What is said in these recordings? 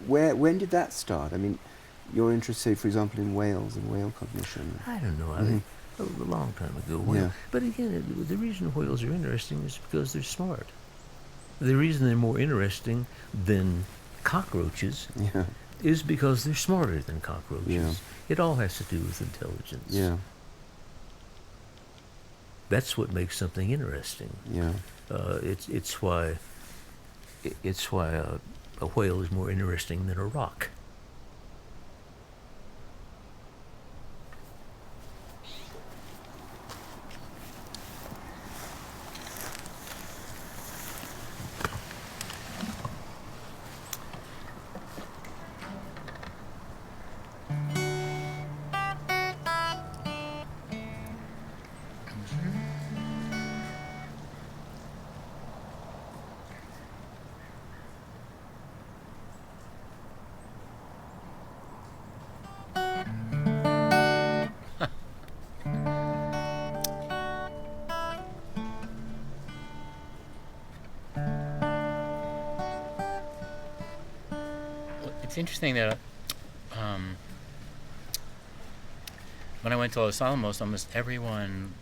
when did that start? I mean, your interest, say, for example, in whales and whale cognition. I don't know. A long time ago. Yeah. But again, the reason whales are interesting is because they're smart. The reason they're more interesting than cockroaches is because they're smarter than cockroaches. Yeah. It all has to do with intelligence. Yeah. That's what makes something interesting. Yeah. It's why a whale is more interesting than a rock. It's interesting that when I went to Los Alamos, almost everyone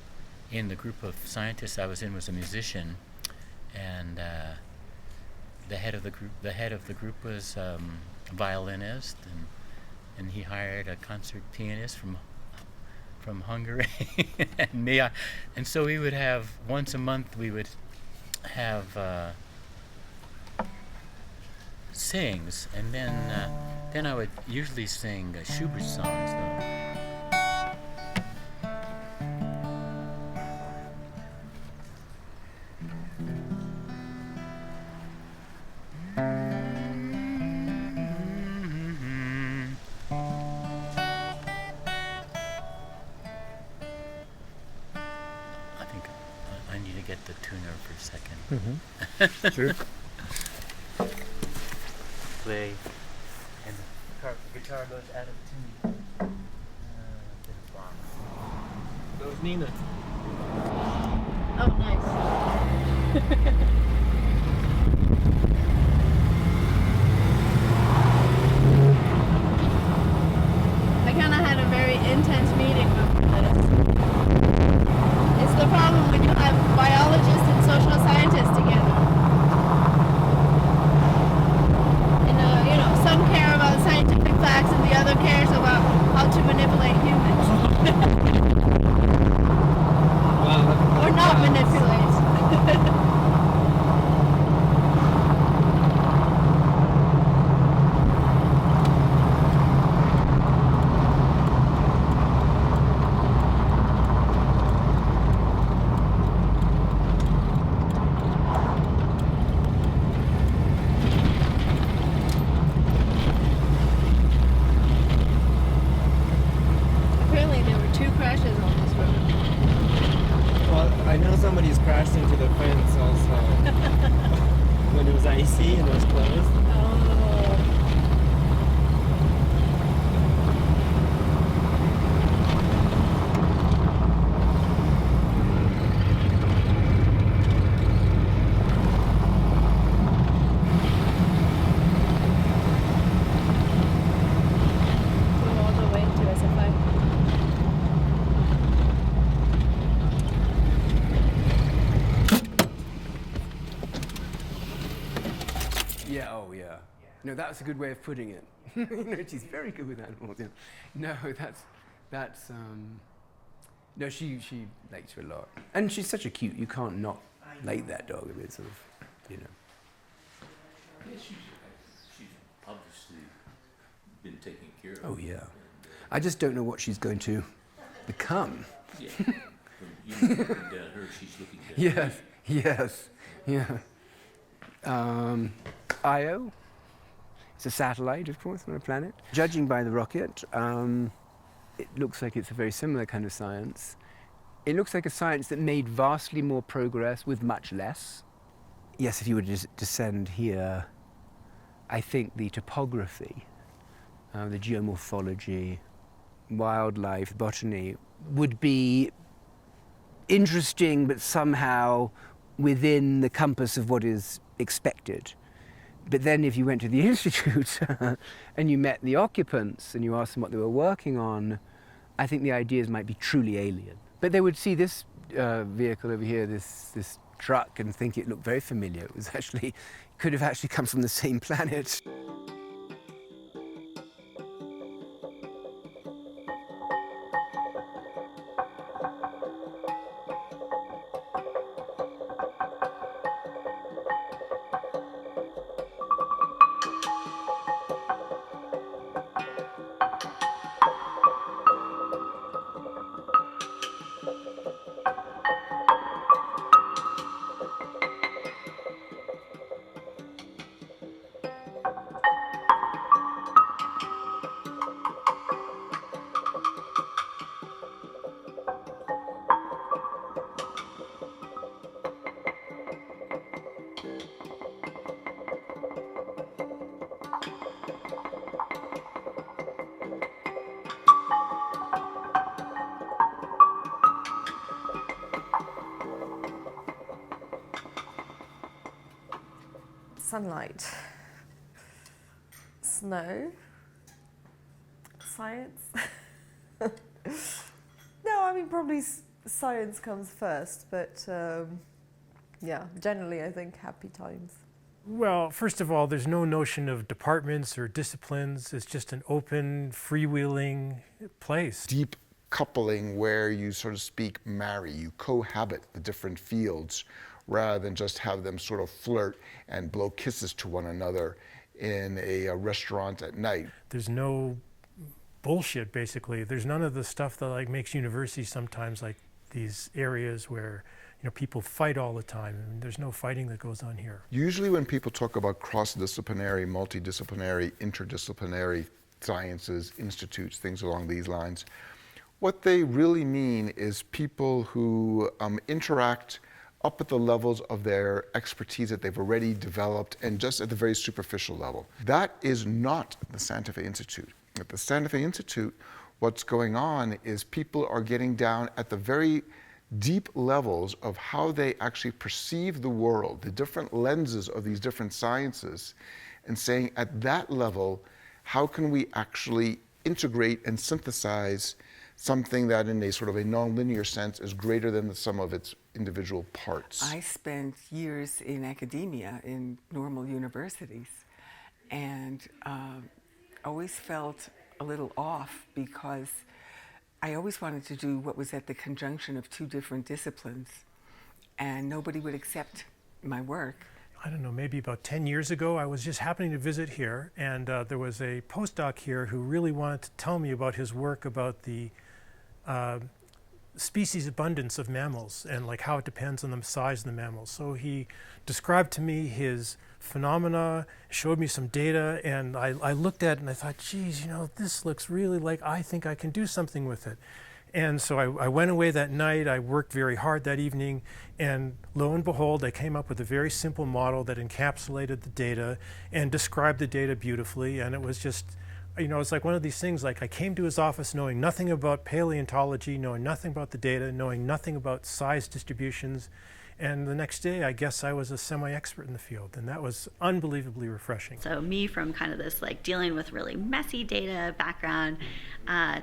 in the group of scientists I was in was a musician, and the head of the group was a violinist, and he hired a concert pianist from Hungary, and me, and so we would have once a month we would have sings, and then I would usually sing Schubert songs though. I think I need to get the tuner for a second. Mm-hmm. Sure. Play, and the guitar goes out of tune. Goes Nina. Oh, nice. I kind of had a very intense meeting before this. It's the problem when you have biologists and social scientists together. Some care about scientific facts and the other cares about how to manipulate humans. Or not manipulate. No, that's a good way of putting it. She's very good with animals. Yeah. No, no, she likes her a lot, and she's such a cute. You can't not like that dog. I mean, it's sort of, Yeah, she's obviously been taken care of. Oh yeah. I just don't know what she's going to become. Yeah. From you looking down her, she's looking down. Yes, yeah. Io. It's a satellite, of course, on a planet. Judging by the rocket, it looks like it's a very similar kind of science. It looks like a science that made vastly more progress with much less. Yes, if you were to descend here, I think the topography, the geomorphology, wildlife, botany would be interesting, but somehow within the compass of what is expected. But then if you went to the institute and you met the occupants and you asked them what they were working on, I think the ideas might be truly alien. But they would see this vehicle over here, this truck, and think it looked very familiar. It was actually, could have actually come from the same planet. Sunlight, snow, science. No, I mean probably science comes first, but yeah, generally I think happy times. Well, first of all, there's no notion of departments or disciplines. It's just an open, freewheeling place. Deep coupling where you, so to speak, marry, you cohabit the different fields rather than just have them sort of flirt and blow kisses to one another in a restaurant at night. There's no bullshit, basically. There's none of the stuff that like makes universities sometimes like these areas where people fight all the time. I mean, there's no fighting that goes on here. Usually when people talk about cross-disciplinary, multidisciplinary, interdisciplinary sciences, institutes, things along these lines, what they really mean is people who interact up at the levels of their expertise that they've already developed and just at the very superficial level. That is not the Santa Fe Institute. At the Santa Fe Institute, what's going on is people are getting down at the very deep levels of how they actually perceive the world, the different lenses of these different sciences, and saying at that level, how can we actually integrate and synthesize something that in a sort of a nonlinear sense is greater than the sum of its individual parts. I spent years in academia in normal universities and always felt a little off because I always wanted to do what was at the conjunction of two different disciplines and nobody would accept my work. I don't know, maybe about 10 years ago, I was just happening to visit here and there was a postdoc here who really wanted to tell me about his work about the species abundance of mammals and like how it depends on the size of the mammals. So he described to me his phenomena, showed me some data, and I looked at it and I thought, geez, this looks really like I think I can do something with it. And so I went away that night, I worked very hard that evening, and lo and behold, I came up with a very simple model that encapsulated the data and described the data beautifully, and it was just, it's like one of these things, like I came to his office knowing nothing about paleontology, knowing nothing about the data, knowing nothing about size distributions, and the next day, I guess I was a semi-expert in the field, and that was unbelievably refreshing. So me from kind of this like dealing with really messy data background,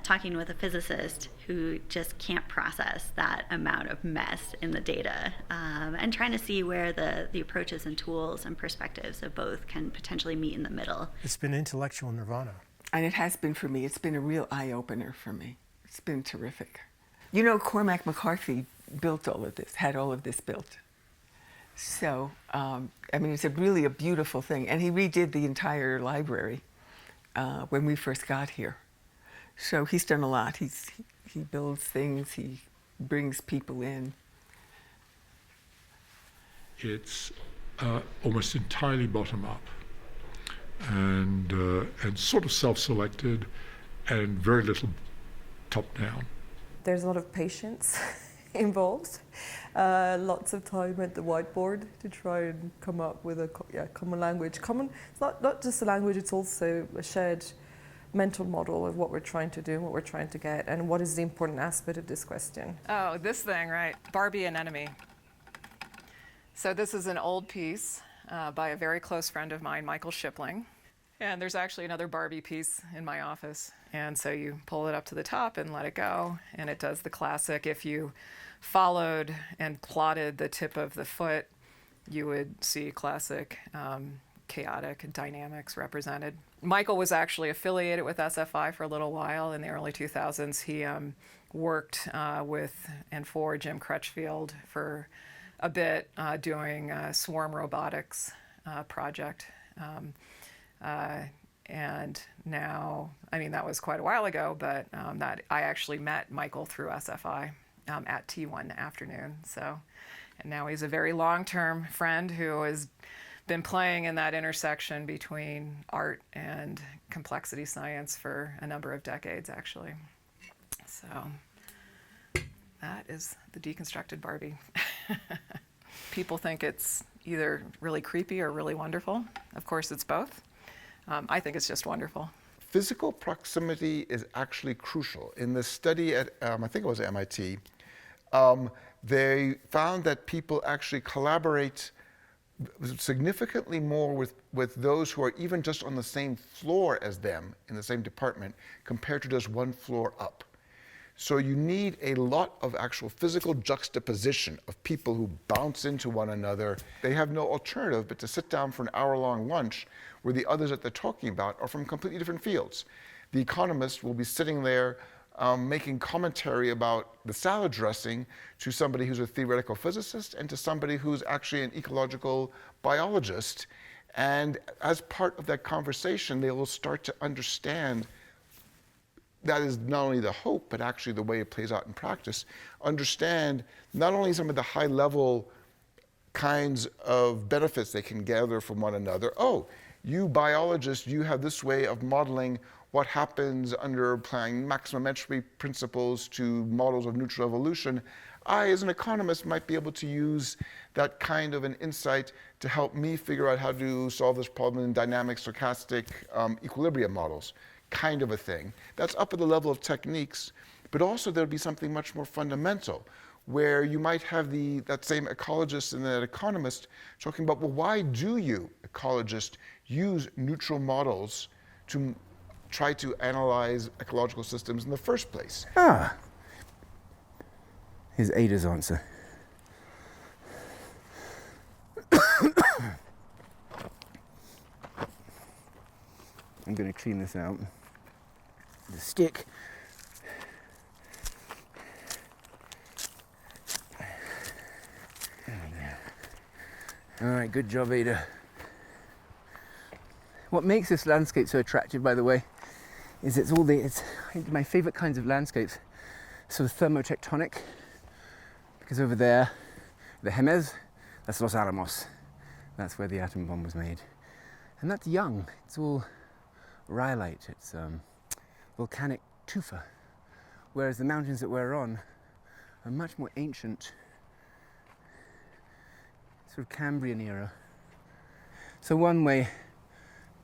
talking with a physicist who just can't process that amount of mess in the data, and trying to see where the approaches and tools and perspectives of both can potentially meet in the middle. It's been intellectual nirvana. And it has been for me. It's been a real eye-opener for me. It's been terrific. Cormac McCarthy built all of this, had all of this built. So, it's really a beautiful thing. And he redid the entire library when we first got here. So he's done a lot. He builds things, he brings people in. It's almost entirely bottom-up and sort of self-selected and very little top-down. There's a lot of patience involved, lots of time at the whiteboard to try and come up with a common language. It's not just a language, it's also a shared mental model of what we're trying to do and what we're trying to get and what is the important aspect of this question. Oh, this thing, right. Barbie and enemy. So this is an old piece by a very close friend of mine, Michael Shipling. And there's actually another Barbie piece in my office. And so you pull it up to the top and let it go, and it does the classic. If you followed and plotted the tip of the foot, you would see classic chaotic dynamics represented. Michael was actually affiliated with SFI for a little while in the early 2000s. He worked with and for Jim Crutchfield for a bit, doing a swarm robotics project. And now, I mean, that was quite a while ago, but that I actually met Michael through SFI at tea one afternoon. So, and now he's a very long-term friend who has been playing in that intersection between art and complexity science for a number of decades, actually. So that is the deconstructed Barbie. People think it's either really creepy or really wonderful. Of course, it's both. I think it's just wonderful. Physical proximity is actually crucial. In the study at, I think it was MIT, they found that people actually collaborate significantly more with those who are even just on the same floor as them in the same department compared to just one floor up. So you need a lot of actual physical juxtaposition of people who bounce into one another. They have no alternative but to sit down for an hour-long lunch where the others that they're talking about are from completely different fields. The economist will be sitting there making commentary about the salad dressing to somebody who's a theoretical physicist and to somebody who's actually an ecological biologist. And as part of that conversation, they will start to understand that is not only the hope, but actually the way it plays out in practice. Understand not only some of the high-level kinds of benefits they can gather from one another. Oh, you biologists, you have this way of modeling what happens under applying maximum entropy principles to models of neutral evolution. I, as an economist, might be able to use that kind of an insight to help me figure out how to solve this problem in dynamic stochastic equilibrium models, kind of a thing. That's up at the level of techniques, but also there'll be something much more fundamental, where you might have that same ecologist and that economist talking about, well, why do you, ecologist, use neutral models to try to analyze ecological systems in the first place? Ah, here's Ada's answer. I'm going to clean this out. The stick. There we go. All right, good job, Ada. What makes this landscape so attractive, by the way, is it's my favorite kinds of landscapes, sort of thermotectonic, because over there, the Jemez, that's Los Alamos. That's where the atom bomb was made. And that's young. It's all rhyolite. It's volcanic tufa. Whereas the mountains that we're on are much more ancient, sort of Cambrian era. So one way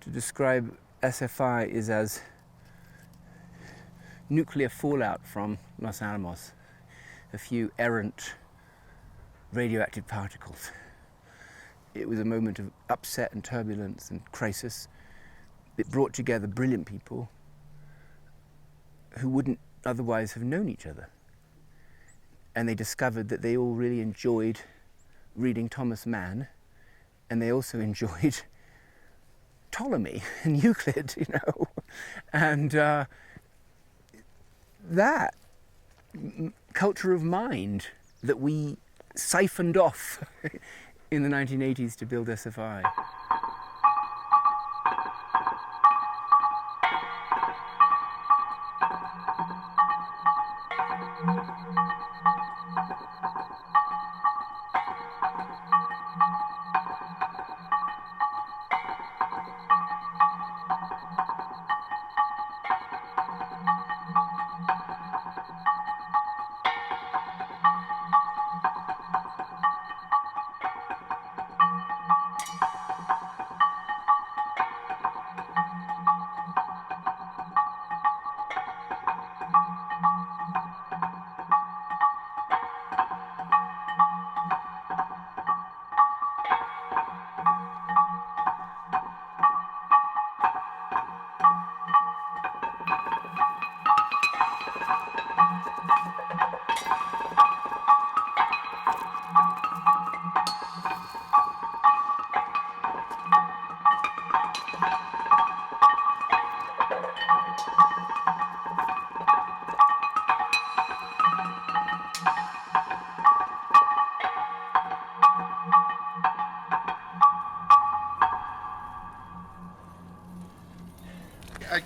to describe SFI is as nuclear fallout from Los Alamos, a few errant radioactive particles. It was a moment of upset and turbulence and crisis. It brought together brilliant people who wouldn't otherwise have known each other. And they discovered that they all really enjoyed reading Thomas Mann, and they also enjoyed Ptolemy and Euclid, and that culture of mind that we siphoned off in the 1980s to build SFI.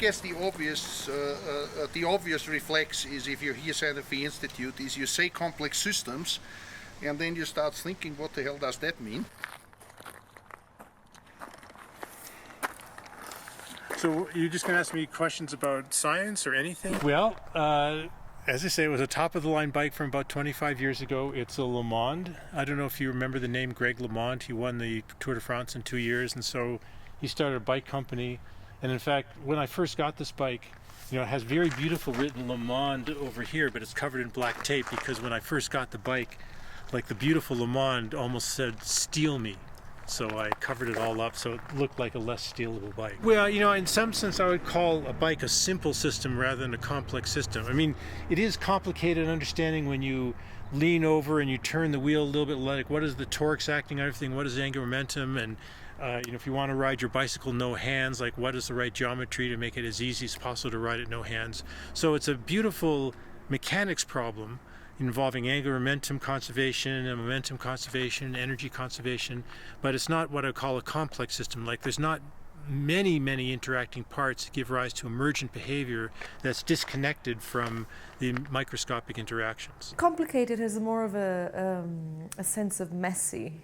guess the obvious reflex is, if you're here at the Institute, is you say complex systems, and then you start thinking, what the hell does that mean? So you're just going to ask me questions about science or anything? Well, as I say, it was a top-of-the-line bike from about 25 years ago. It's a Le Monde. I don't know if you remember the name Greg Le Monde. He won the Tour de France in 2 years, and so he started a bike company. And in fact, when I first got this bike, you know, it has very beautiful written Le Monde over here, but it's covered in black tape because when I first got the bike, like the beautiful Le Monde almost said, "Steal me." So I covered it all up so it looked like a less stealable bike. Well, you know, in some sense I would call a bike a simple system rather than a complex system. I mean, it is complicated understanding when you lean over and you turn the wheel a little bit, like what is the torques acting on everything, what is angular momentum, and you know, if you want to ride your bicycle no hands, like what is the right geometry to make it as easy as possible to ride it no hands. So it's a beautiful mechanics problem involving angular momentum conservation and momentum conservation, energy conservation, but it's not what I call a complex system. Like there's not many interacting parts that give rise to emergent behavior that's disconnected from the microscopic interactions. Complicated has more of a sense of messy,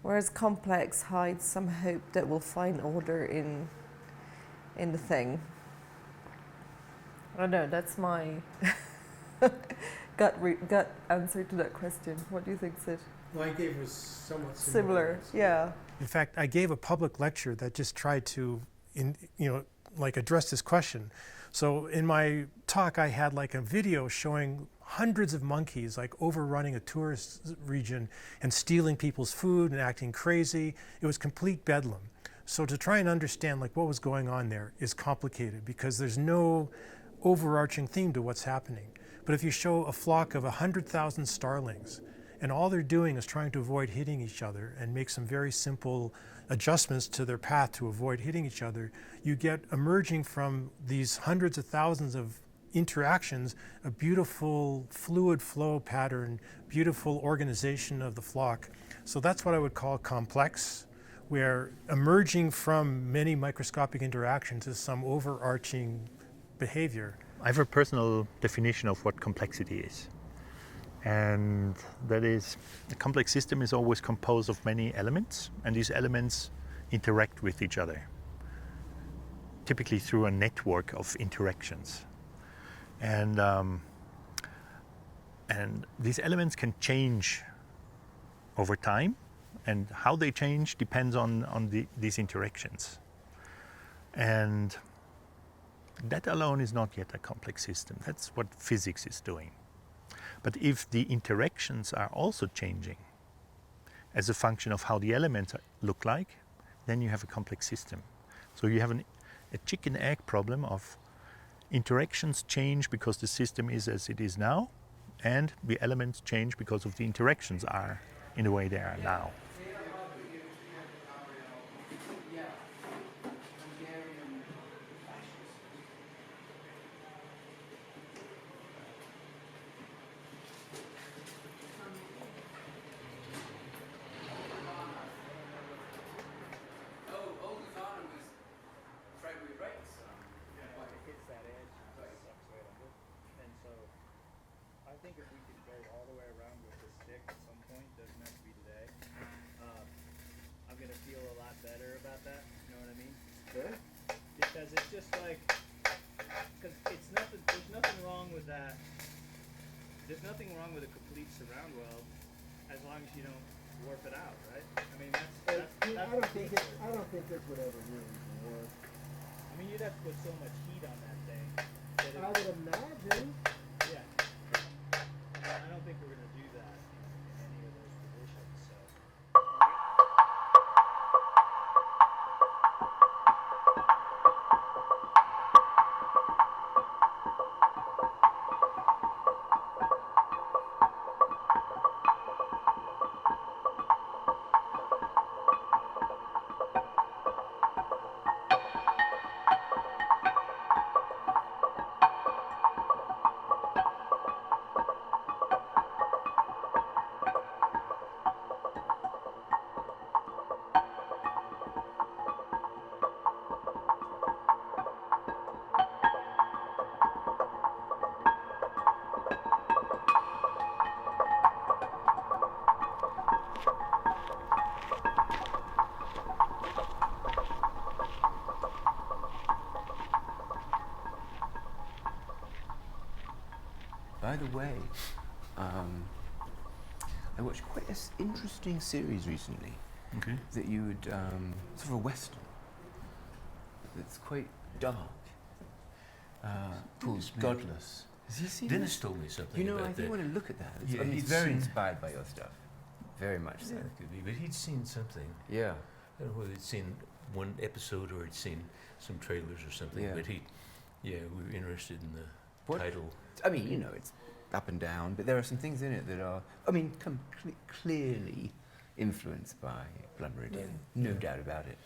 whereas complex hides some hope that we'll find order in the thing. I don't know, that's my gut answer to that question. What do you think, Sid? Well, I gave was somewhat similar. Yeah. In fact, I gave a public lecture that just tried to, address this question. So in my talk, I had like a video showing hundreds of monkeys like overrunning a tourist region and stealing people's food and acting crazy. It was complete bedlam. So to try and understand like what was going on there is complicated because there's no overarching theme to what's happening. But if you show a flock of 100,000 starlings, and all they're doing is trying to avoid hitting each other and make some very simple adjustments to their path to avoid hitting each other, you get emerging from these hundreds of thousands of interactions a beautiful fluid flow pattern, beautiful organization of the flock. So that's what I would call complex, where emerging from many microscopic interactions is some overarching behavior. I have a personal definition of what complexity is. And that is, a complex system is always composed of many elements, and these elements interact with each other, typically through a network of interactions. And these elements can change over time, and how they change depends on these interactions. And that alone is not yet a complex system. That's what physics is doing. But if the interactions are also changing as a function of how the elements look like, then you have a complex system. So you have a chicken-egg problem of interactions change because the system is as it is now, and the elements change because of the interactions are in the way they are now. There's nothing wrong with a complete surround weld as long as you don't warp it out, right? I mean, that's I don't think this would ever really work. I mean, you'd have to put so much heat on that thing. I would imagine. Yeah. I don't think we're going to do that in any of those positions, so. way. I watched quite an interesting series recently. Okay. That you would, sort of a western. It's quite dark. Called Godless. Has he seen Dennis that? told me something You know, about I that. think I want to look at that. Yeah, I mean, he'd it's very seen- inspired by your stuff. Very much so. Yeah, it could be, but he'd seen something. Yeah. I don't know whether he'd seen one episode or he'd seen some trailers or something, Yeah. but we were interested in the What? title. I mean, you know, it's up and down, but there are some things in it that are, I mean, clearly influenced by Blood Meridian, no doubt about it.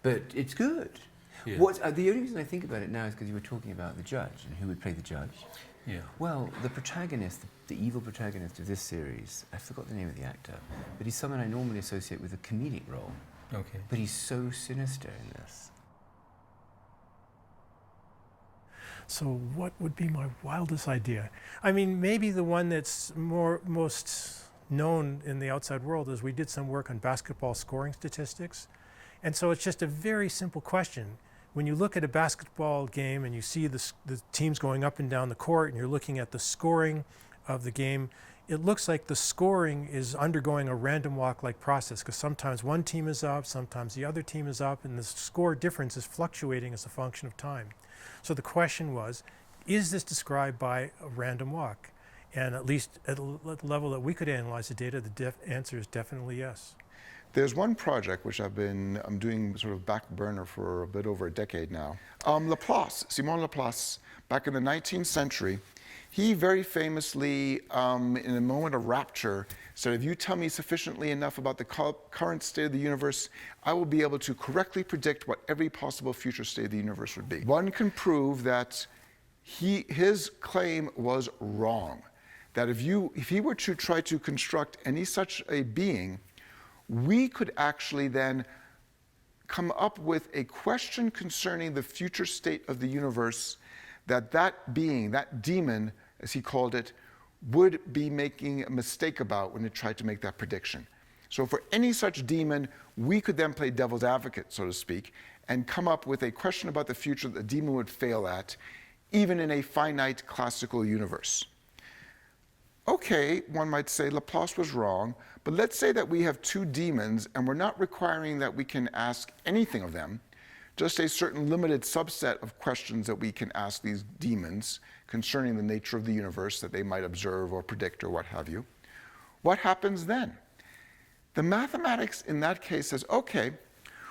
But it's good. Yeah. The only reason I think about it now is because you were talking about the judge and who would play the judge. Yeah. Well, the protagonist, the evil protagonist of this series, I forgot the name of the actor, but he's someone I normally associate with a comedic role. Okay. But he's so sinister in this. So what would be my wildest idea? I mean, maybe the one that's most known in the outside world is we did some work on basketball scoring statistics. And so it's just a very simple question. When you look at a basketball game and you see the teams going up and down the court and you're looking at the scoring of the game, it looks like the scoring is undergoing a random walk-like process, because sometimes one team is up, sometimes the other team is up, and the score difference is fluctuating as a function of time. So the question was, is this described by a random walk? And at least at the level that we could analyze the data, the answer is definitely yes. There's one project which I'm doing sort of back burner for a bit over a decade now. Simon Laplace, back in the 19th century, he very famously, in a moment of rapture, said, if you tell me sufficiently enough about the current state of the universe, I will be able to correctly predict what every possible future state of the universe would be. One can prove that his claim was wrong, that if he were to try to construct any such a being, we could actually then come up with a question concerning the future state of the universe that being, that demon, as he called it, would be making a mistake about when it tried to make that prediction. So for any such demon, we could then play devil's advocate, so to speak, and come up with a question about the future that the demon would fail at, even in a finite classical universe. Okay, one might say Laplace was wrong, but let's say that we have two demons and we're not requiring that we can ask anything of them, just a certain limited subset of questions that we can ask these demons concerning the nature of the universe that they might observe or predict or what have you. What happens then? The mathematics in that case says, okay,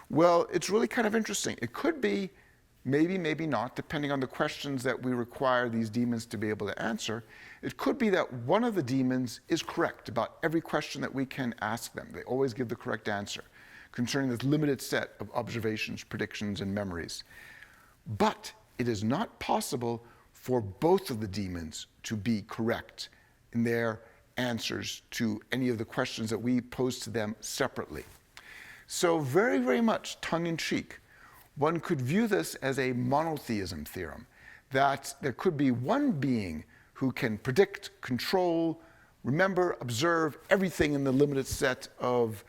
well, it's really kind of interesting. It could be, maybe, maybe not, depending on the questions that we require these demons to be able to answer. It could be that one of the demons is correct about every question that we can ask them. They always give the correct answer concerning this limited set of observations, predictions, and memories. But it is not possible for both of the demons to be correct in their answers to any of the questions that we pose to them separately. So very, very much tongue-in-cheek, one could view this as a monotheism theorem, that there could be one being who can predict, control, remember, observe everything in the limited set of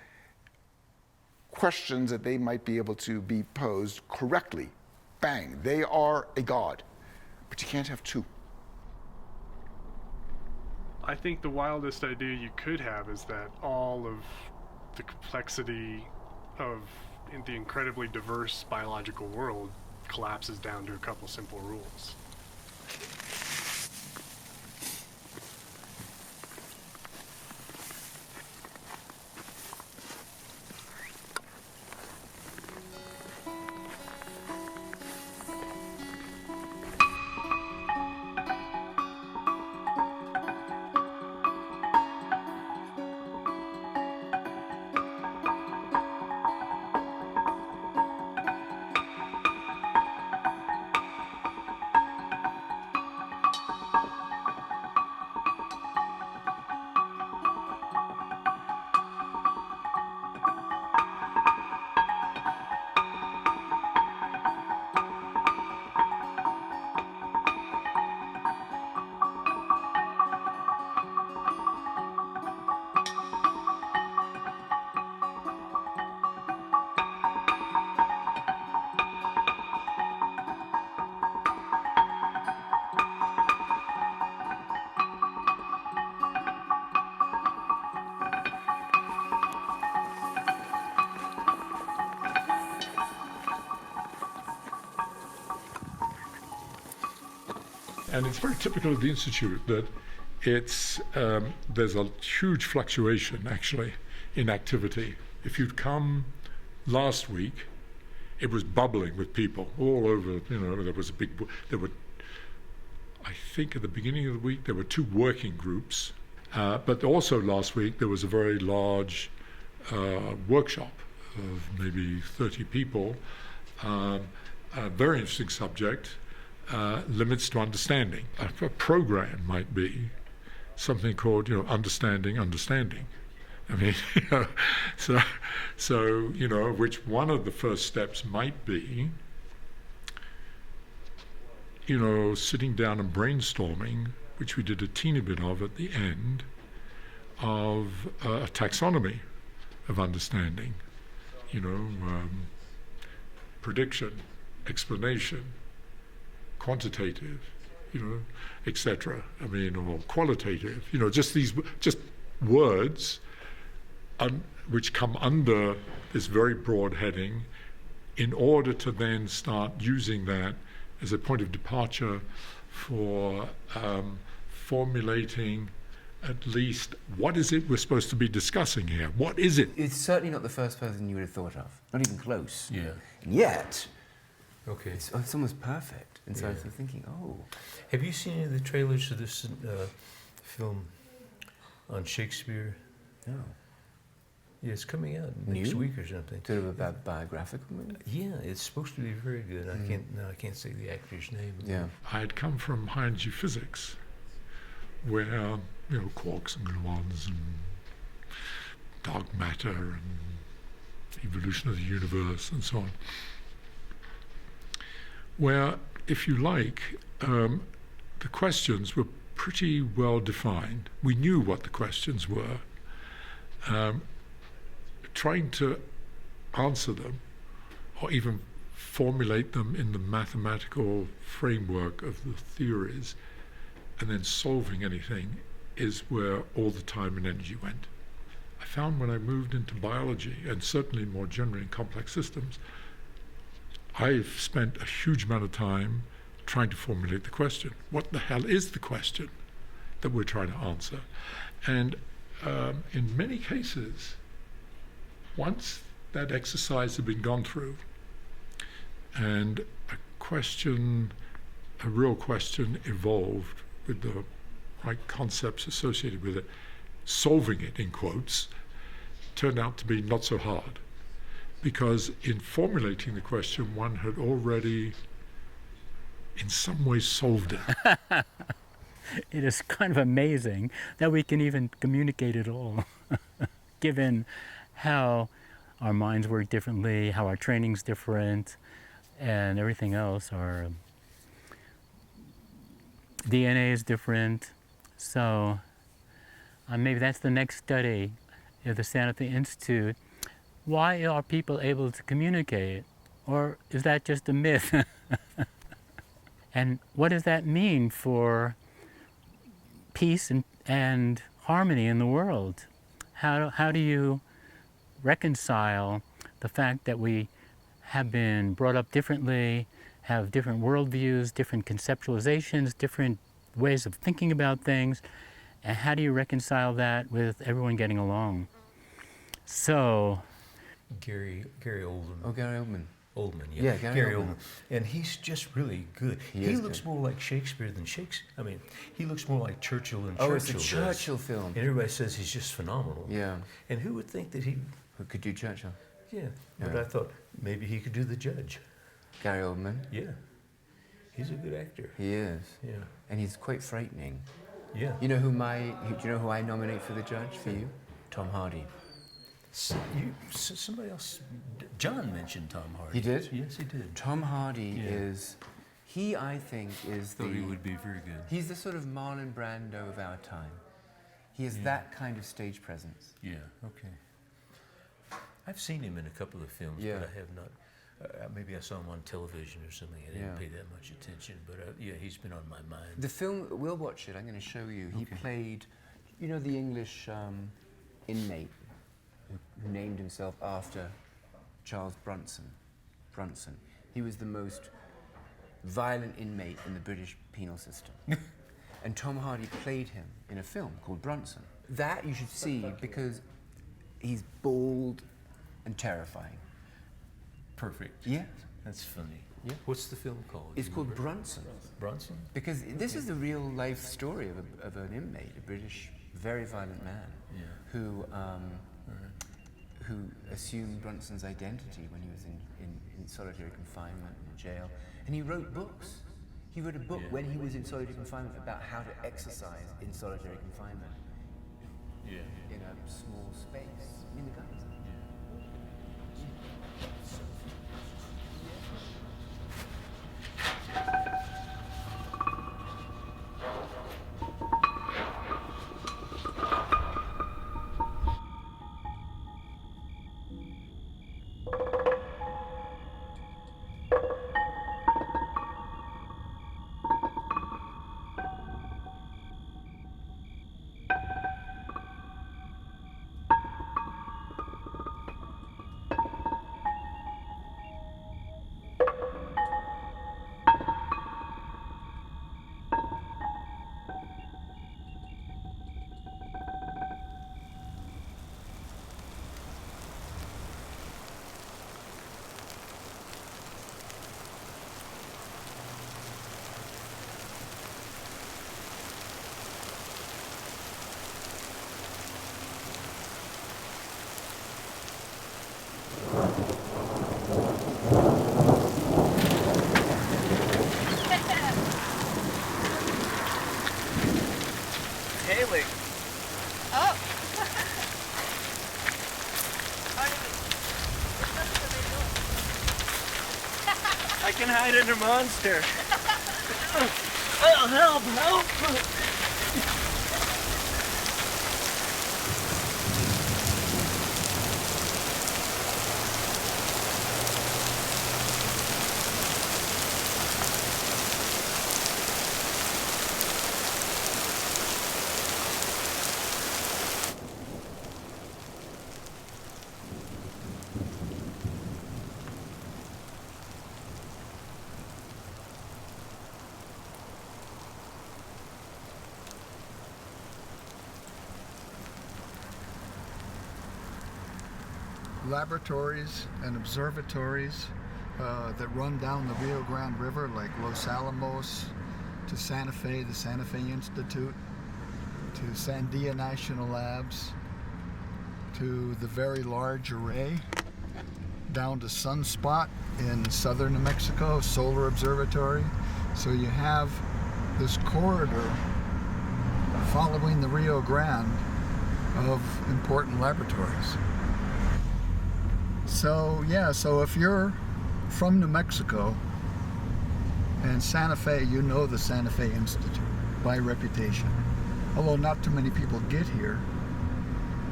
questions that they might be able to be posed correctly. Bang, they are a god. But you can't have two. I think the wildest idea you could have is that all of the complexity of the incredibly diverse biological world collapses down to a couple simple rules. And it's very typical of the Institute that there's a huge fluctuation, actually, in activity. If you'd come last week, it was bubbling with people all over. I think at the beginning of the week there were 2 working groups, but also last week there was a very large workshop of maybe 30 people, a very interesting subject, limits to understanding. A program might be something called, understanding. I mean, so which one of the first steps might be, sitting down and brainstorming, which we did a teeny bit of at the end, of a taxonomy of understanding, prediction, explanation, quantitative, etc. I mean, or qualitative, just words which come under this very broad heading, in order to then start using that as a point of departure for formulating at least what is it we're supposed to be discussing here? What is it? It's certainly not the first person you would have thought of, not even close. Yeah. And yet, okay, it's almost perfect. And so I was thinking, Have you seen any of the trailers of this film on Shakespeare? No. Yeah, it's coming out next week or something. Sort of a biographical movie? Yeah, it's supposed to be very good. I can't say the actor's name. Yeah. I had come from high energy physics, where quarks and gluons and dark matter and evolution of the universe and so on, where, if you like, the questions were pretty well defined. We knew what the questions were. Trying to answer them, or even formulate them in the mathematical framework of the theories, and then solving anything, is where all the time and energy went. I found when I moved into biology, and certainly more generally in complex systems, I've spent a huge amount of time trying to formulate the question. What the hell is the question that we're trying to answer? And in many cases, once that exercise had been gone through, and a real question evolved with the right concepts associated with it, solving it, in quotes, turned out to be not so hard. Because in formulating the question, one had already, in some way, solved it. It is kind of amazing that we can even communicate at all, given how our minds work differently, how our training's different, and everything else. Our DNA is different. So maybe that's the next study of the Sanity Institute. Why are people able to communicate? Or is that just a myth? And what does that mean for peace and harmony in the world? How do you reconcile the fact that we have been brought up differently, have different worldviews, different conceptualizations, different ways of thinking about things, and how do you reconcile that with everyone getting along? So, Gary Oldman. Oh, Gary Oldman. Oldman, yeah. Yeah, Gary Oldman. And he's just really good. He looks more like Shakespeare than Shakespeare. I mean, he looks more like Churchill than Churchill does. Oh, it's a Churchill film. And everybody says he's just phenomenal. Yeah. And who would think that Who could do Churchill? Yeah. But I thought maybe he could do the judge. Gary Oldman? Yeah. He's a good actor. He is. Yeah. And he's quite frightening. Yeah. Do you know who I nominate for the judge for you? Tom Hardy. Somebody else, John mentioned Tom Hardy. He did? Yes, he did. Tom Hardy I think is Thought he would be very good. He's the sort of Marlon Brando of our time. He has that kind of stage presence. Yeah, okay. I've seen him in a couple of films, but I have not. Maybe I saw him on television or something. I didn't pay that much attention, but he's been on my mind. The film, we'll watch it, I'm going to show you. He played, the English inmate who named himself after Charles Bronson. He was the most violent inmate in the British penal system. And Tom Hardy played him in a film called Bronson. That you should see because he's bald and terrifying. Perfect. Yeah. That's funny. Yeah. What's the film called? It's called Bronson. Bronson? Because this is the real life story of an inmate, a British, very violent man, who assumed Bronson's identity when he was in solitary confinement in jail. And he wrote books. He wrote a book when he was in solitary confinement about how to exercise in solitary confinement in a small space. I mean, the guy's I can hide under monster. Oh, help, help! Laboratories and observatories that run down the Rio Grande River, like Los Alamos to Santa Fe, the Santa Fe Institute, to Sandia National Labs, to the Very Large Array, down to Sunspot in southern New Mexico, Solar Observatory. So you have this corridor following the Rio Grande of important laboratories. So yeah, so if you're from New Mexico and Santa Fe, you know the Santa Fe Institute by reputation. Although not too many people get here,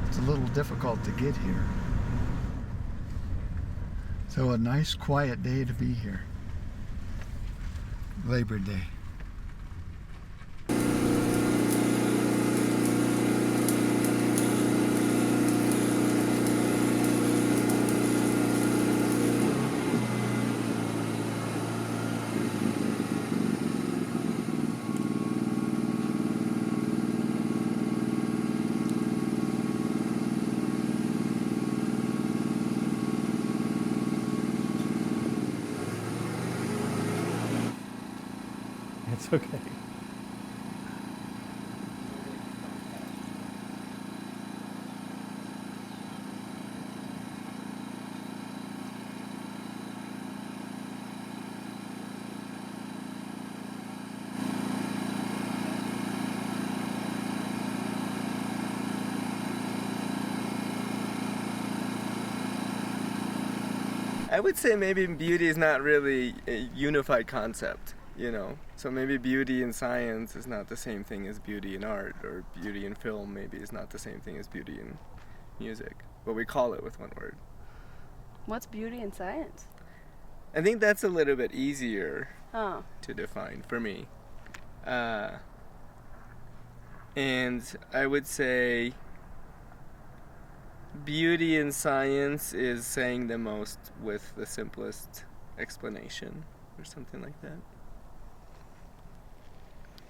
it's a little difficult to get here. So a nice quiet day to be here. Labor Day. It's okay. I would say maybe beauty is not really a unified concept, you know. So maybe beauty in science is not the same thing as beauty in art, or beauty in film maybe is not the same thing as beauty in music. But we call it with one word. What's beauty in science? I think that's a little bit easier to define for me. And I would say beauty in science is saying the most with the simplest explanation, or something like that.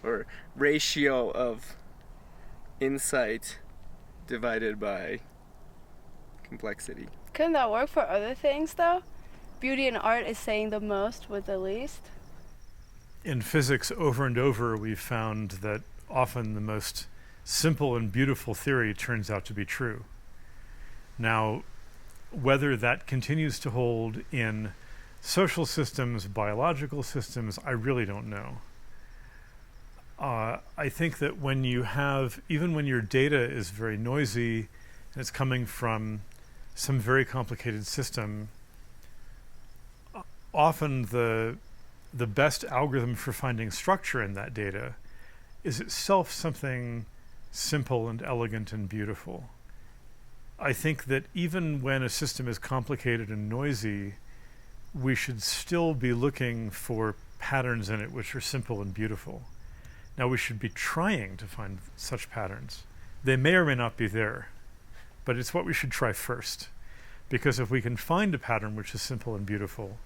or ratio of insight divided by complexity. Couldn't that work for other things though? Beauty in art is saying the most with the least. In physics, over and over, we've found that often the most simple and beautiful theory turns out to be true. Now, whether that continues to hold in social systems, biological systems, I really don't know. I think that when you have, even when your data is very noisy and it's coming from some very complicated system, often the best algorithm for finding structure in that data is itself something simple and elegant and beautiful. I think that even when a system is complicated and noisy, we should still be looking for patterns in it which are simple and beautiful. Now, we should be trying to find such patterns. They may or may not be there, but it's what we should try first. Because if we can find a pattern which is simple and beautiful,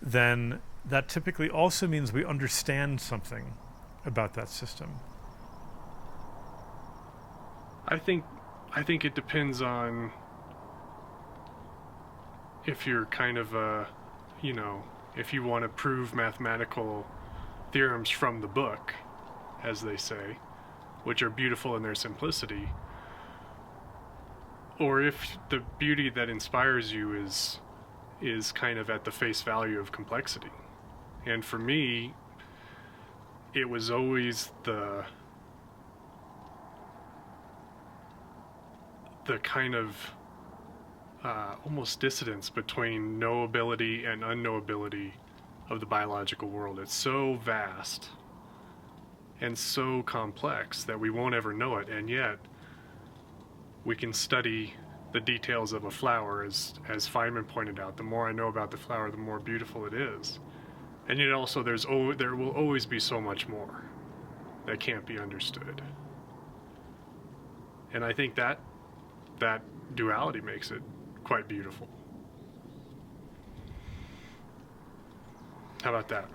then that typically also means we understand something about that system. I think it depends on if you're kind of if you want to prove mathematical theorems from the book, as they say, which are beautiful in their simplicity, or if the beauty that inspires you is kind of at the face value of complexity. And for me, it was always the kind of almost dissonance between knowability and unknowability of the biological world. It's so vast and so complex that we won't ever know it, and yet we can study the details of a flower, as Feynman pointed out. The more I know about the flower, the more beautiful it is. And yet also there will always be so much more that can't be understood. And I think that duality makes it quite beautiful. How about that?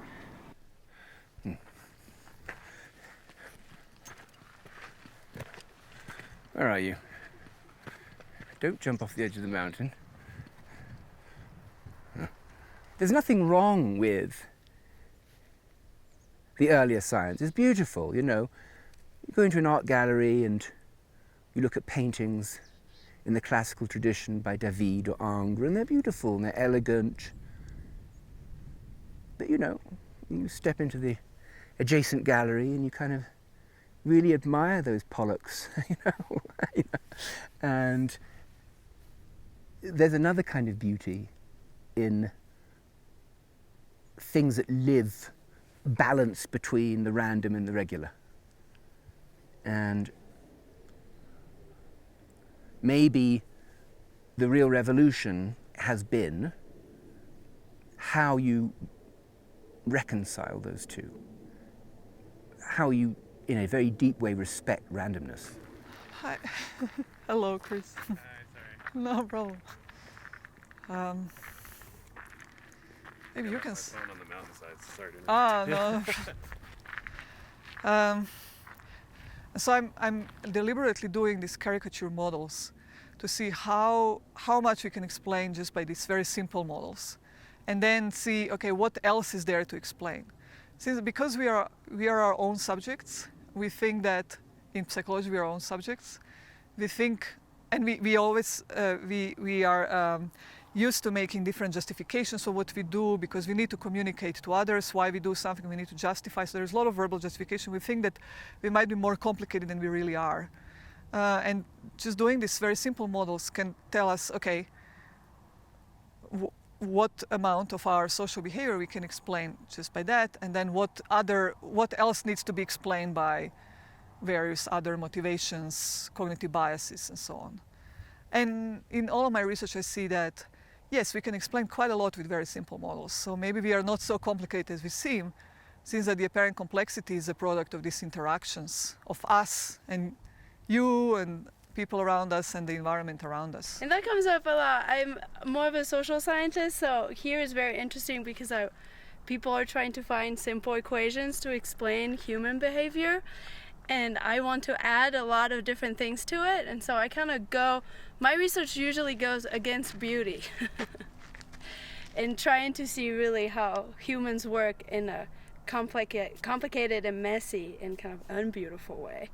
Where are you? Don't jump off the edge of the mountain. There's nothing wrong with the earlier science. It's beautiful, you know. You go into an art gallery and you look at paintings in the classical tradition by David or Ingres, and they're beautiful and they're elegant. But you know, you step into the adjacent gallery and you kind of really admire those Pollocks, you know. And there's another kind of beauty in things that live balanced between the random and the regular. And maybe the real revolution has been how you reconcile those two, how you, in a very deep way, respect randomness. Hi. Hello, Cris. Hi, sorry. No problem. Maybe you can. On the mountainside. Sorry. No. So I'm deliberately doing these caricature models to see how much we can explain just by these very simple models, and then see, okay, what else is there to explain. Because we are our own subjects, we think that in psychology we are our own subjects. We think, and we always we are used to making different justifications for what we do, because we need to communicate to others why we do something. We need to justify. So there's a lot of verbal justification. We think that we might be more complicated than we really are. And just doing these very simple models can tell us, okay, what amount of our social behavior we can explain just by that, and then what else needs to be explained by various other motivations, cognitive biases, and so on. And in all of my research, I see that, yes, we can explain quite a lot with very simple models. So maybe we are not so complicated as we seem, since that the apparent complexity is a product of these interactions of us and you and people around us and the environment around us. And that comes up a lot. I'm more of a social scientist, so here is very interesting because people are trying to find simple equations to explain human behavior, and I want to add a lot of different things to it, and so I kind of my research usually goes against beauty and trying to see really how humans work in a complicated and messy and kind of unbeautiful way.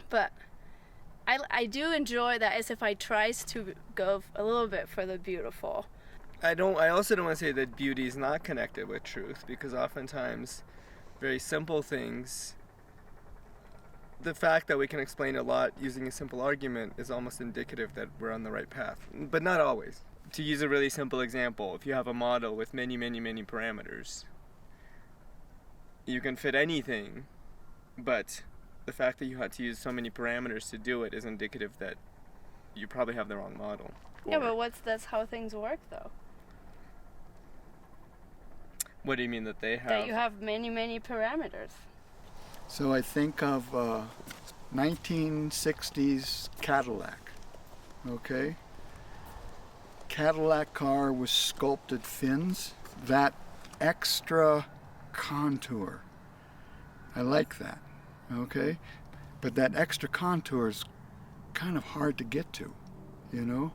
But I do enjoy that SFI tries to go a little bit for the beautiful. I also don't want to say that beauty is not connected with truth, because oftentimes very simple things, the fact that we can explain a lot using a simple argument is almost indicative that we're on the right path, but not always. To use a really simple example, if you have a model with many, many, many parameters, you can fit anything, but the fact that you had to use so many parameters to do it is indicative that you probably have the wrong model. Yeah, but that's how things work, though. What do you mean that they have? That you have many, many parameters. So I think of 1960s Cadillac, okay? Cadillac car with sculpted fins, that extra contour. I like that, okay? But that extra contour is kind of hard to get to, you know?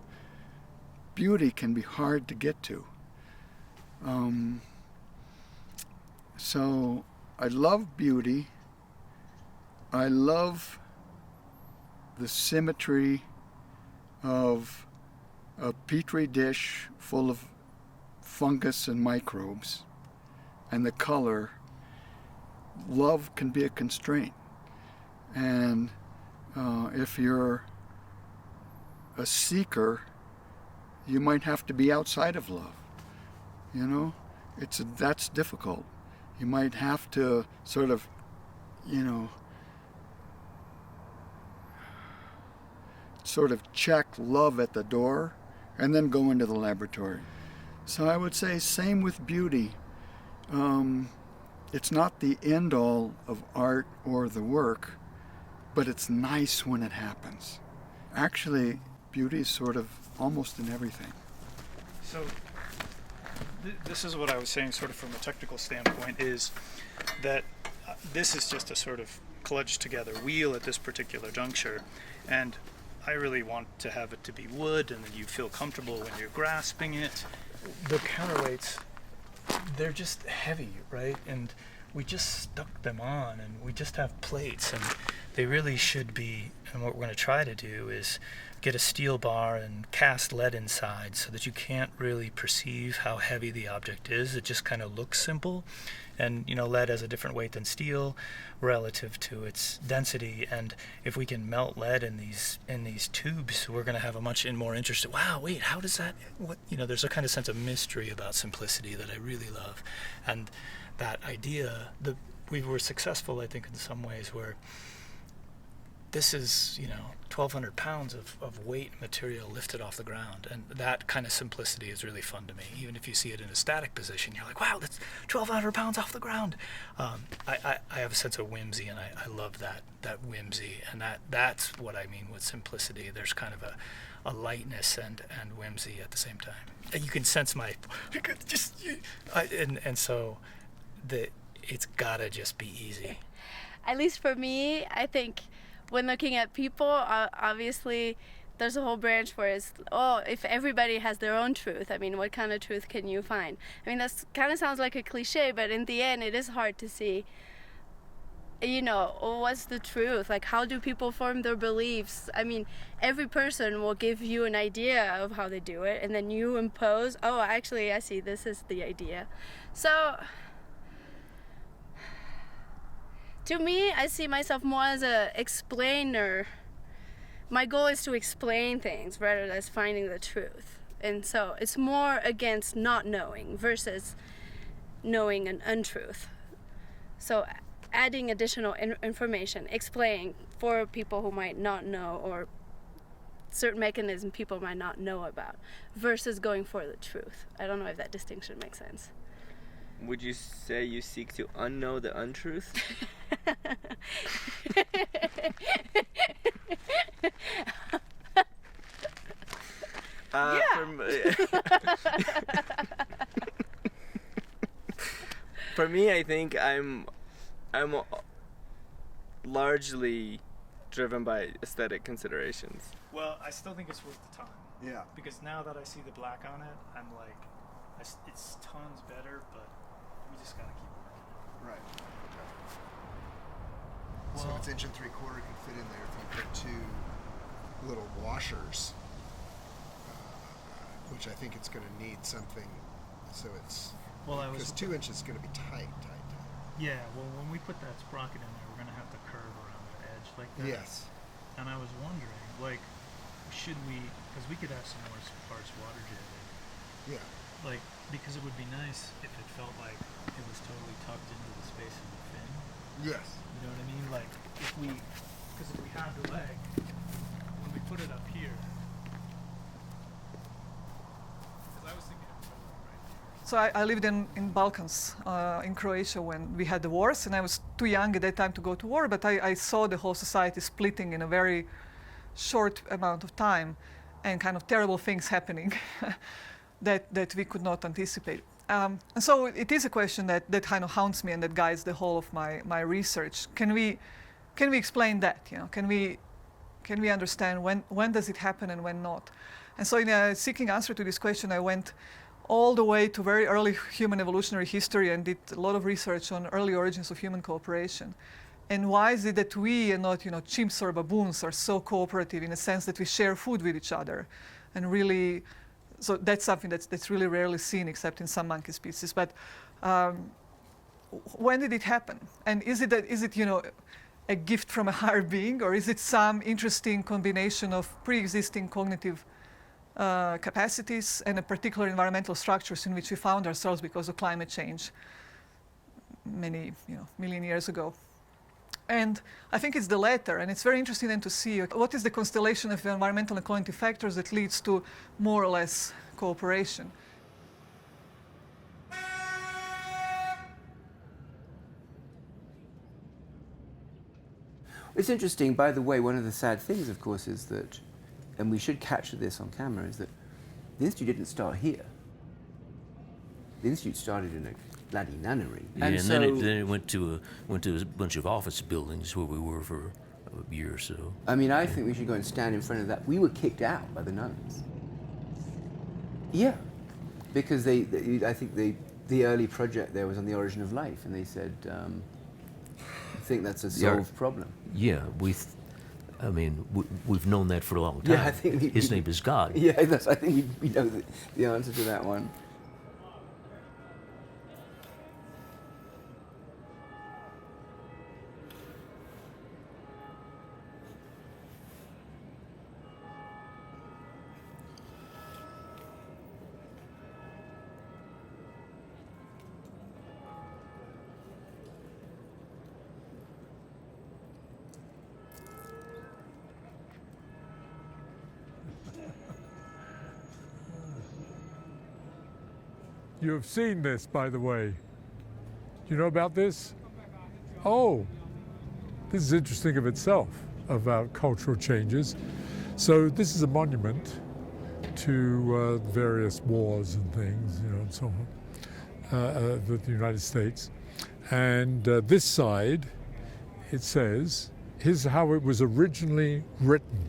Beauty can be hard to get to. So I love beauty. I love the symmetry of a petri dish full of fungus and microbes, and the color. Love can be a constraint, and if you're a seeker, you might have to be outside of love. You know, that's difficult. You might have to sort of, you know, sort of check love at the door and then go into the laboratory. So I would say same with beauty. It's not the end all of art or the work, but it's nice when it happens. Actually, beauty is sort of almost in everything. So this is what I was saying sort of from a technical standpoint, is that this is just a sort of kludged together wheel at this particular juncture, and I really want to have it to be wood and that you feel comfortable when you're grasping it. The counterweights, they're just heavy, right? And we just stuck them on, and we just have plates, and they really should be, and what we're going to try to do is get a steel bar and cast lead inside so that you can't really perceive how heavy the object is. It just kind of looks simple, and you know, lead has a different weight than steel relative to its density, and if we can melt lead in these tubes, we're going to have a much more interesting, wow, wait, how does that, what, you know, there's a kind of sense of mystery about simplicity that I really love. And that idea, we were successful, I think, in some ways, where this is, you know, 1,200 pounds of weight material lifted off the ground, and that kind of simplicity is really fun to me. Even if you see it in a static position, you're like, wow, that's 1,200 pounds off the ground. I have a sense of whimsy, and I love that whimsy, and that's what I mean with simplicity. There's kind of a lightness and whimsy at the same time. And you can sense my and so it's gotta just be easy. At least for me, I think when looking at people, obviously there's a whole branch where it's, if everybody has their own truth, I mean, what kind of truth can you find? I mean, that kind of sounds like a cliche, but in the end, it is hard to see, you know, what's the truth? Like, how do people form their beliefs? I mean, every person will give you an idea of how they do it, and then you impose, actually, I see, this is the idea. So to me, I see myself more as an explainer. My goal is to explain things rather than finding the truth. And so it's more against not knowing versus knowing an untruth. So adding additional information, explaining for people who might not know, or certain mechanisms people might not know about, versus going for the truth. I don't know if that distinction makes sense. Would you say you seek to unknow the untruth? Yeah. For me, I think I'm largely driven by aesthetic considerations. Well, I still think it's worth the time. Yeah. Because now that I see the black on it, I'm like, it's tons better, but we just gotta keep working. Right. So if it's 1 3/4 can fit in there if you put 2 little washers, which I think it's going to need something, so it's, because 2 inches is going to be tight. Yeah, well, when we put that sprocket in there, we're going to have to curve around the edge like that. Yes. And I was wondering, like, should we, because we could have some more sparse water jetted. Yeah. Like, because it would be nice if it felt like it was totally tucked into the space of the fin. Yes. You know what I mean? Like, if we had the leg, when we put it up here, because I was thinking of putting it right here. So I lived in Balkans, in Croatia when we had the wars, and I was too young at that time to go to war, but I saw the whole society splitting in a very short amount of time and kind of terrible things happening that we could not anticipate. And so it is a question that kind of haunts me and that guides the whole of my research. Can we explain that? You know, can we understand when does it happen and when not? And so in seeking answer to this question, I went all the way to very early human evolutionary history and did a lot of research on early origins of human cooperation. And why is it that we and not, chimps or baboons are so cooperative in the sense that we share food with each other? And really, so that's something that's really rarely seen except in some monkey species. But when did it happen? And is it a gift from a higher being, or is it some interesting combination of pre-existing cognitive capacities and a particular environmental structures in which we found ourselves because of climate change many million years ago? And I think it's the latter, and it's very interesting then to see what is the constellation of environmental and cognitive factors that leads to more or less cooperation. It's interesting, by the way, one of the sad things, of course, is that, and we should capture this on camera, is that the Institute didn't start here. The Institute started in a bloody nunnery. Yeah, and then it went to a bunch of office buildings where we were for a year or so. I mean, I think we should go and stand in front of that. We were kicked out by the nuns. Yeah, because I think the early project there was on the origin of life, and they said, I think that's a solved problem. Yeah, we've known that for a long time. Yeah, I think his name is God. Yeah, I think we know the answer to that one. You have seen this, by the way. Do you know about this? Oh, this is interesting of itself, about cultural changes. So this is a monument to various wars and things, and so on, with the United States. And this side, it says, here's how it was originally written.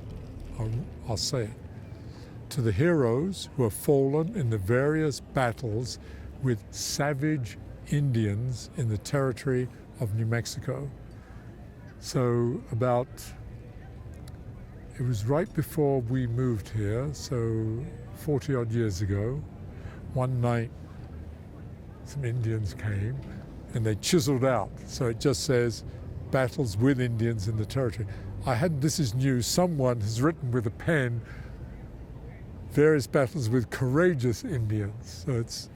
I'll say it. To the heroes who have fallen in the various battles with savage Indians in the territory of New Mexico. So it was right before we moved here, so 40 odd years ago. One night, some Indians came and they chiseled out. So it just says, battles with Indians in the territory. This is new, someone has written with a pen various battles with courageous Indians. So it's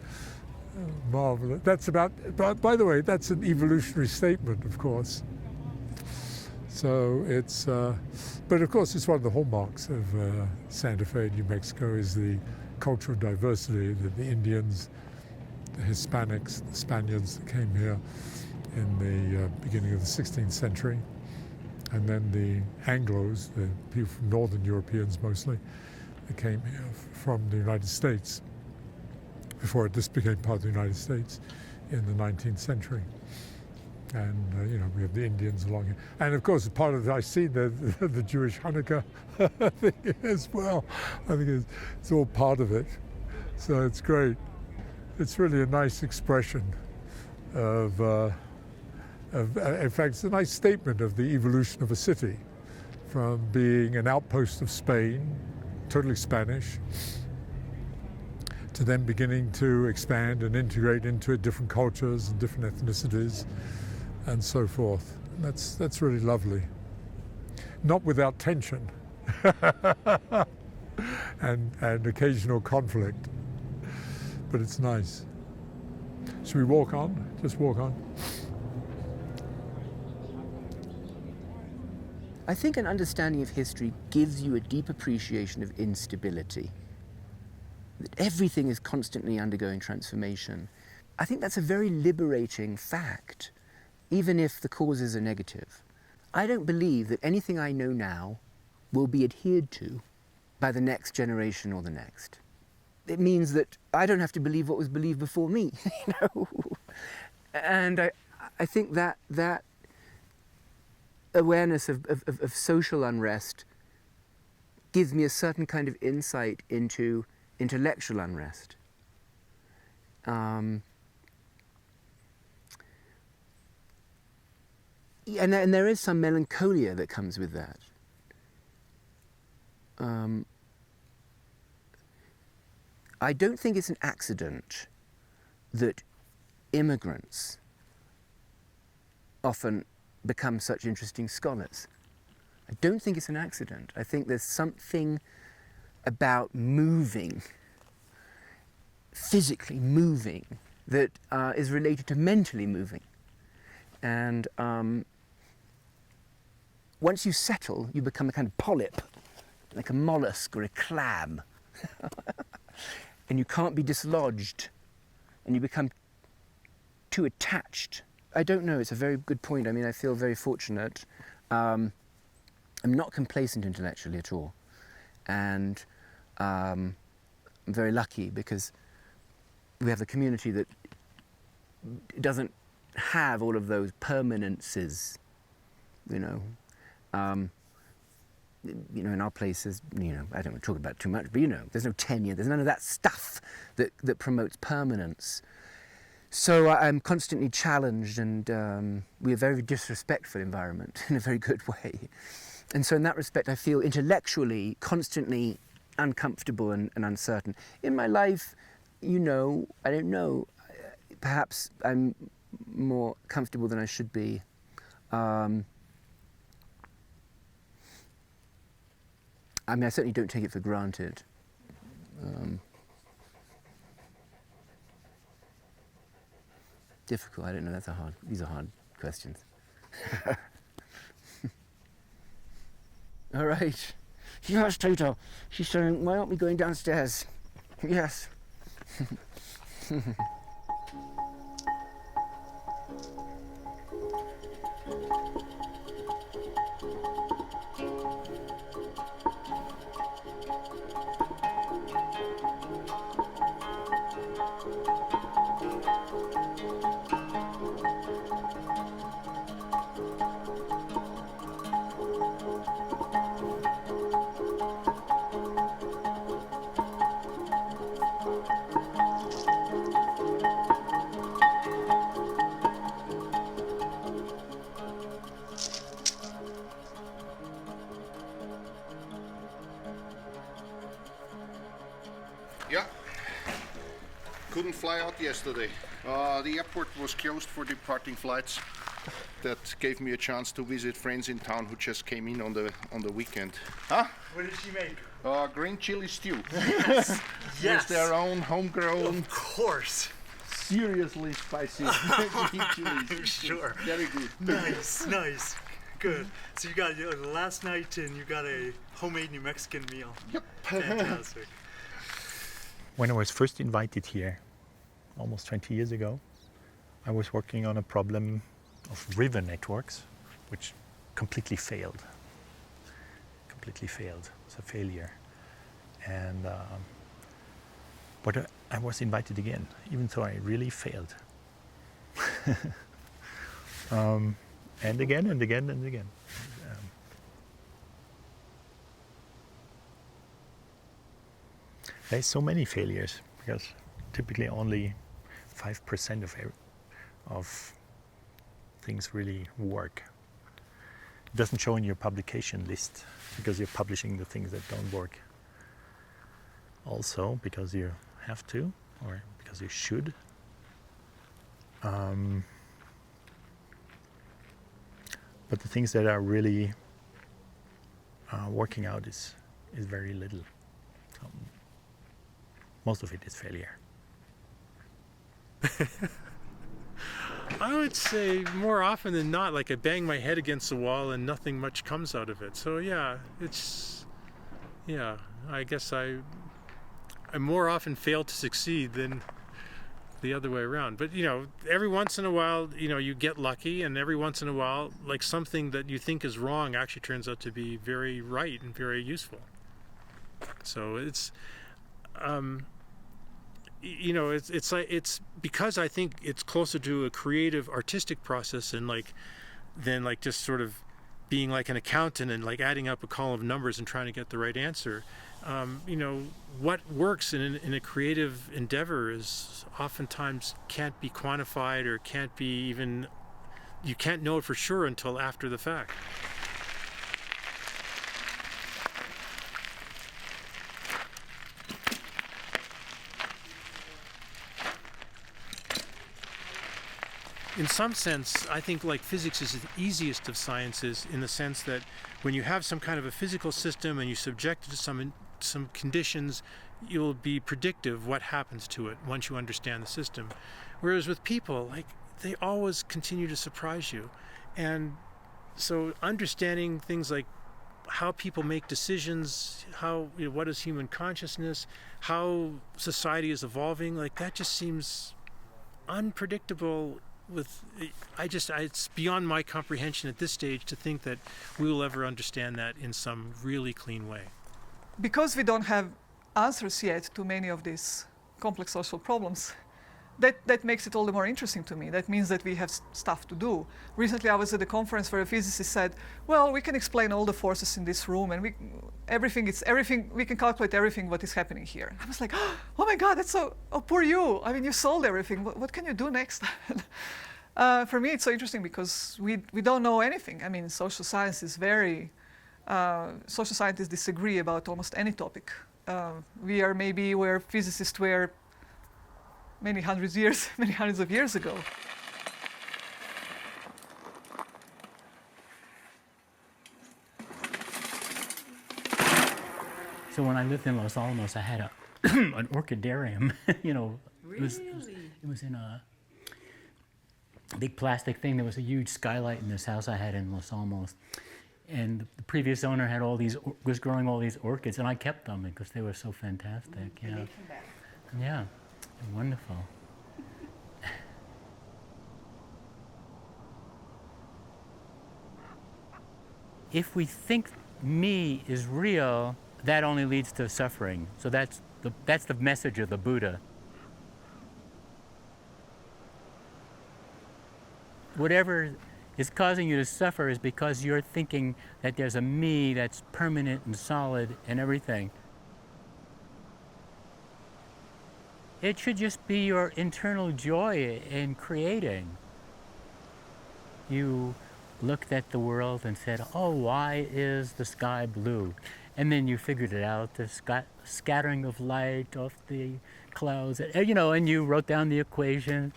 marvelous. That's by the way, that's an evolutionary statement, of course. So it's, but of course it's one of the hallmarks of Santa Fe, New Mexico, is the cultural diversity, the Indians, the Hispanics, the Spaniards that came here in the beginning of the 16th century, and then the Anglos, the people from Northern Europeans mostly, that came here from the United States before this became part of the United States in the 19th century. And, we have the Indians along here. And, of course, part of it, I see the Jewish Hanukkah thing as well. I think it's all part of it. So it's great. It's really a nice expression of in fact, it's a nice statement of the evolution of a city from being an outpost of Spain, totally Spanish, to then beginning to expand and integrate into it different cultures and different ethnicities and so forth. That's really lovely. Not without tension and occasional conflict, but it's nice. Should we walk on? Just walk on. I think an understanding of history gives you a deep appreciation of instability, that everything is constantly undergoing transformation. I think that's a very liberating fact, even if the causes are negative. I don't believe that anything I know now will be adhered to by the next generation or the next. It means that I don't have to believe what was believed before me, And I think that awareness of social unrest gives me a certain kind of insight into intellectual unrest. And there is some melancholia that comes with that. I don't think it's an accident that immigrants often become such interesting scholars. I don't think it's an accident. I think there's something about moving, physically moving, that is related to mentally moving. And once you settle, you become a kind of polyp, like a mollusk or a crab. And you can't be dislodged, and you become too attached. I don't know, it's a very good point. I mean, I feel very fortunate. I'm not complacent intellectually at all. And I'm very lucky because we have a community that doesn't have all of those permanences, in our places, I don't want to talk about it too much, but there's no tenure, there's none of that stuff that promotes permanence. So I'm constantly challenged, and we're a very disrespectful environment in a very good way. And so in that respect, I feel intellectually constantly uncomfortable and uncertain. In my life, I don't know, perhaps I'm more comfortable than I should be. I certainly don't take it for granted. Difficult, I don't know, these are hard questions. All right. Yes, Tito. She's saying, why aren't we going downstairs? Yes. Yeah, couldn't fly out yesterday. The airport was closed for departing flights. That gave me a chance to visit friends in town who just came in on the weekend. Huh? What did she make? Green chili stew. Yes. Yes. Their own homegrown. Of course. Seriously spicy green chili. Sure. Very good. Nice, nice. Good. So you got last night, and you got a homemade New Mexican meal. Yep. Fantastic. When I was first invited here, almost 20 years ago, I was working on a problem of river networks, which completely failed. Completely failed. It was a failure. And but I was invited again, even though I really failed. And again and again and again. There's so many failures because typically only 5% of things really work. It doesn't show in your publication list because you're publishing the things that don't work. Also because you have to or because you should. But the things that are really working out is very little. So most of it is failure. I would say more often than not, like I bang my head against the wall and nothing much comes out of it. So yeah, I guess I more often fail to succeed than the other way around. But every once in a while, you get lucky, and every once in a while, like something that you think is wrong actually turns out to be very right and very useful. So it's it's because I think it's closer to a creative artistic process than just sort of being like an accountant and like adding up a column of numbers and trying to get the right answer. What works in a creative endeavor is oftentimes can't be quantified or can't be even, you can't know it for sure until after the fact. In some sense, I think like physics is the easiest of sciences in the sense that when you have some kind of a physical system and you subject it to some conditions, you'll be predictive what happens to it once you understand the system. Whereas with people, like they always continue to surprise you. And so understanding things like how people make decisions, what is human consciousness, how society is evolving, like that just seems unpredictable. It's beyond my comprehension at this stage to think that we will ever understand that in some really clean way. Because we don't have answers yet to many of these complex social problems, that makes it all the more interesting to me. That means that we have stuff to do. Recently I was at a conference where a physicist said, well, we can explain all the forces in this room and we can calculate everything what is happening here. I was like, oh my God, that's so, poor you. I mean, you solved everything. What can you do next? For me, it's so interesting because we don't know anything. I mean, social science is social scientists disagree about almost any topic. We are maybe where physicists were many hundreds of years ago. So when I lived in Los Alamos, I had an orchidarium. It was in a big plastic thing. There was a huge skylight in this house I had in Los Alamos. And the previous owner had was growing all these orchids, and I kept them because they were so fantastic. And they come back. Yeah, wonderful. If we think me is real, that only leads to suffering. So that's the message of the Buddha. Whatever is causing you to suffer is because you're thinking that there's a me that's permanent and solid and everything. It should just be your internal joy in creating. You looked at the world and said, oh, why is the sky blue? And then you figured it out, the scattering of light off the clouds, and you wrote down the equation.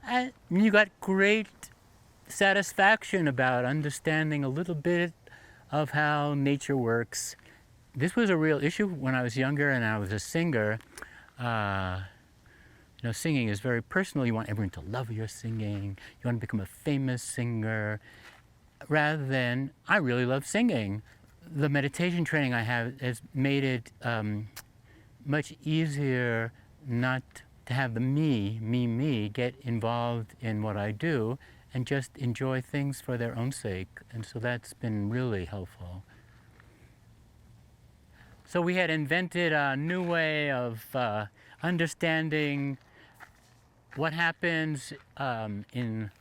And you got great satisfaction about understanding a little bit of how nature works. This was a real issue when I was younger and I was a singer. Singing is very personal. You want everyone to love your singing. You want to become a famous singer. Rather than, I really love singing. The meditation training I have has made it much easier not to have the me get involved in what I do and just enjoy things for their own sake. And so that's been really helpful. So we had invented a new way of understanding what happens in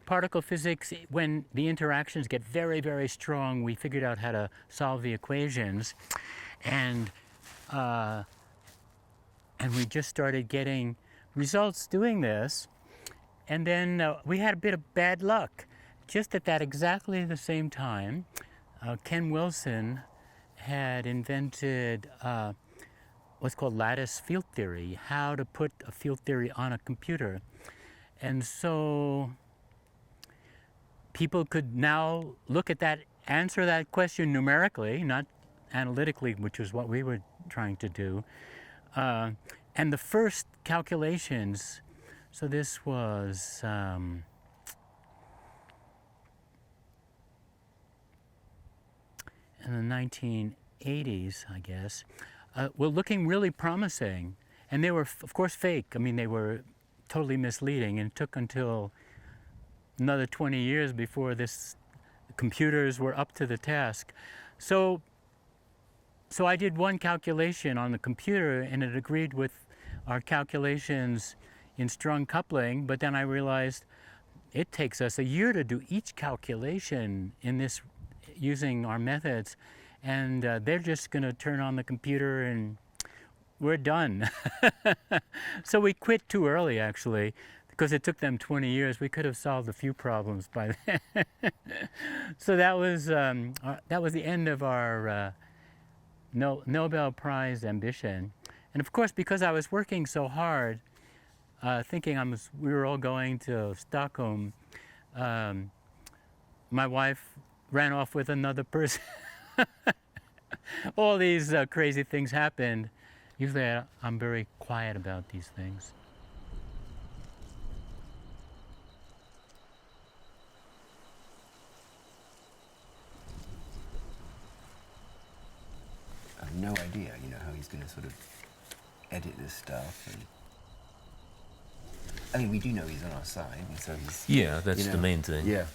particle physics when the interactions get very, very strong. We figured out how to solve the equations, and we just started getting results doing this. And then we had a bit of bad luck. Just at that exactly the same time, Ken Wilson had invented what's called lattice field theory, how to put a field theory on a computer. And so people could now look at that, answer that question numerically, not analytically, which was what we were trying to do. And the first calculations, so this was in the 1980s, I guess, were looking really promising. And they were, of course, fake. I mean, they were totally misleading, and it took until another 20 years before the computers were up to the task. So I did one calculation on the computer, and it agreed with our calculations in strong coupling, but then I realized it takes us a year to do each calculation in this using our methods, and they're just going to turn on the computer and we're done. So we quit too early, actually, because it took them 20 years. We could have solved a few problems by then. So that was the end of our Nobel Prize ambition. And of course, because I was working so hard, thinking we were all going to Stockholm, my wife ran off with another person. All these crazy things happened. Usually I'm very quiet about these things. I have no idea, how he's going to sort of edit this stuff. And I mean, we do know he's on our side, and so he's... Yeah, that's the main thing. Yeah.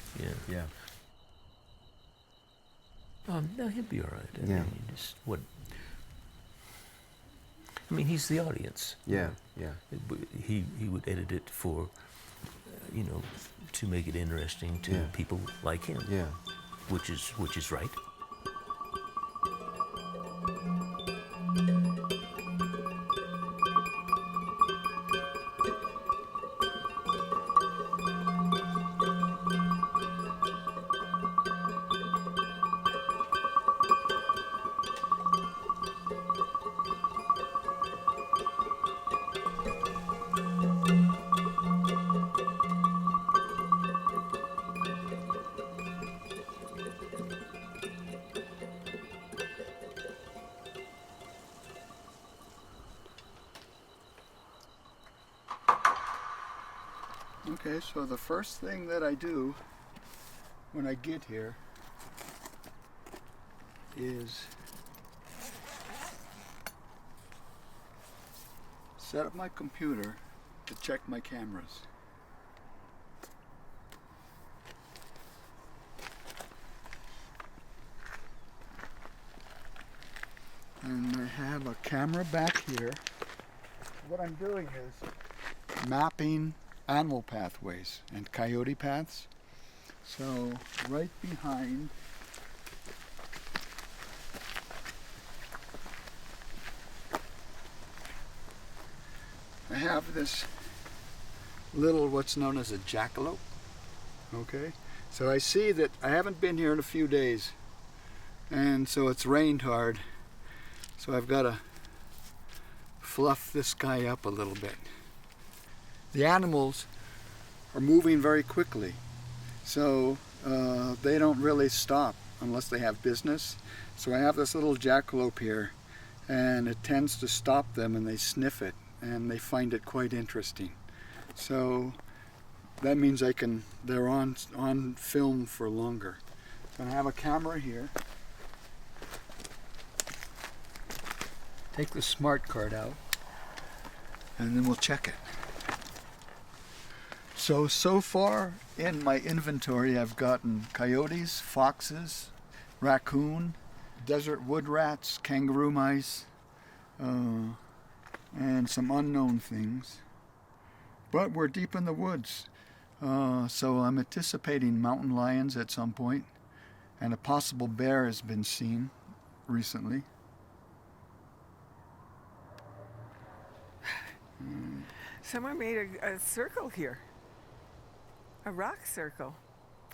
No, he'll be all right. Yeah. I mean, he's the audience. Yeah. He would edit it for, to make it interesting to people like him. Yeah. Which is right. Okay, so the first thing that I do when I get here is set up my computer to check my cameras. And I have a camera back here. What I'm doing is mapping animal pathways and coyote paths. So right behind I have this little what's known as a jackalope. Okay, so I see that I haven't been here in a few days, and so it's rained hard, so I've got to fluff this guy up a little bit. The animals are moving very quickly, so they don't really stop unless they have business. So I have this little jackalope here, and it tends to stop them, and they sniff it, and they find it quite interesting. So that means they're on film for longer. So I have a camera here. Take the smart card out, and then we'll check it. So far in my inventory, I've gotten coyotes, foxes, raccoon, desert wood rats, kangaroo mice, and some unknown things. But we're deep in the woods, so I'm anticipating mountain lions at some point, and a possible bear has been seen recently. Someone made a circle here, a rock circle.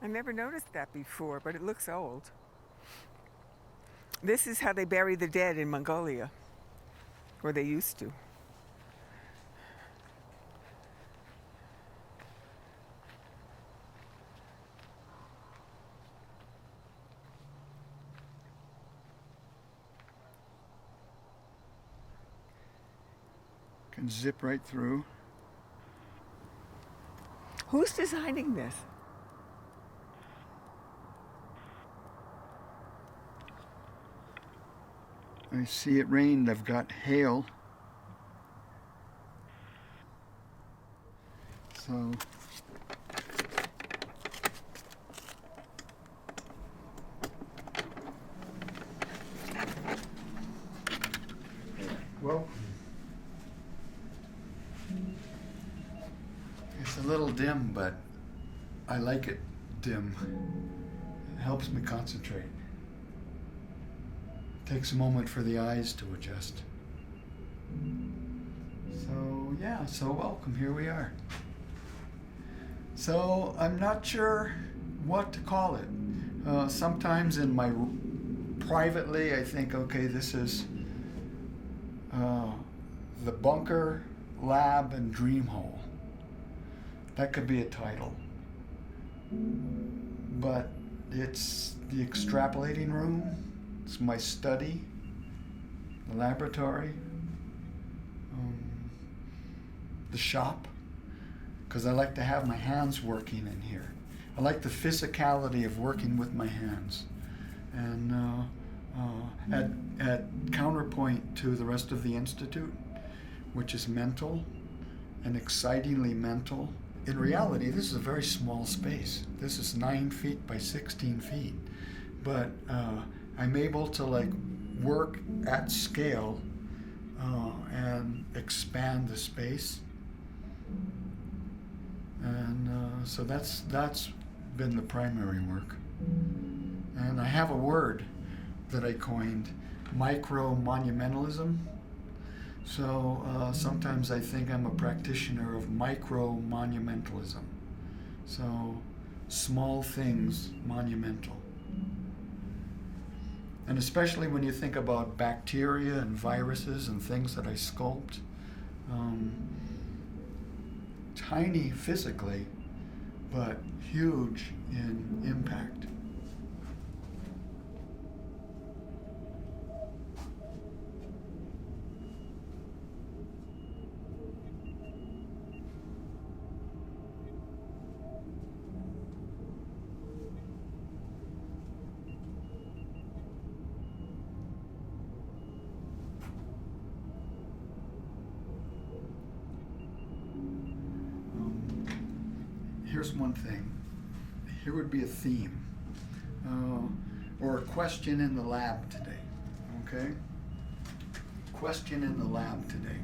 I never noticed that before, but it looks old. This is how they bury the dead in Mongolia, or they used to. Can zip right through. Who's designing this? I see it rained. I've got hail. So well, it's a little dim, but I like it dim. It helps me concentrate. Takes a moment for the eyes to adjust. So yeah, so welcome, here we are. So I'm not sure what to call it. Sometimes in my privately I think, okay, this is the bunker, lab, and dream hole. That could be a title. But it's the extrapolating room. It's my study, the laboratory, the shop, because I like to have my hands working in here. I like the physicality of working with my hands. And at counterpoint to the rest of the Institute, which is mental and excitingly mental. In reality, this is a very small space. This is 9 feet by 16 feet. But I'm able to work at scale and expand the space, and so that's been the primary work. And I have a word that I coined, micro-monumentalism. So sometimes I think I'm a practitioner of micro-monumentalism. So small things monumental. And especially when you think about bacteria and viruses and things that I sculpt, tiny physically, but huge in impact. Here's one thing. Here would be a theme, or a question in the lab today, okay? Question in the lab today.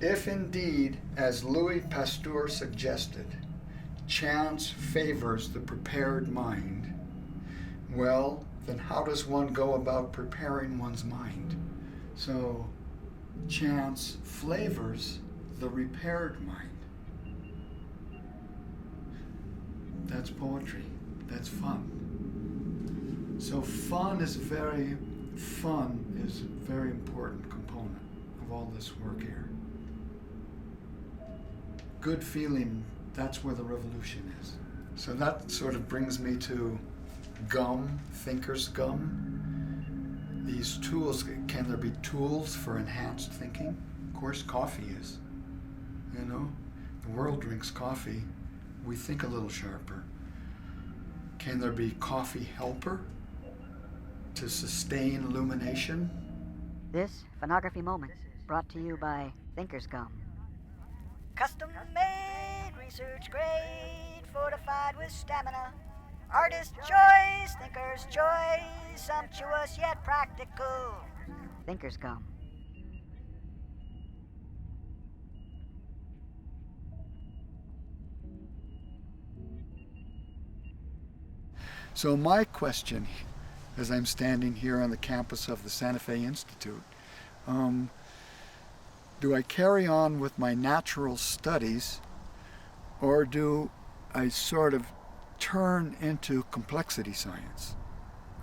If indeed, as Louis Pasteur suggested, chance favors the prepared mind, well, then how does one go about preparing one's mind? So, chance flavors the repaired mind. That's poetry. That's fun. So fun is a very important component of all this work here. Good feeling, that's where the revolution is. So that sort of brings me to gum, thinker's gum. These tools, can there be tools for enhanced thinking? Of course, coffee is. You know, the world drinks coffee. We think a little sharper. Can there be coffee helper to sustain illumination? This phonography moment brought to you by Thinker's Gum. Custom-made, research grade, fortified with stamina. Artist choice, thinker's choice, sumptuous yet practical. Thinker's Gum. So my question, as I'm standing here on the campus of the Santa Fe Institute, do I carry on with my natural studies, or do I sort of turn into complexity science?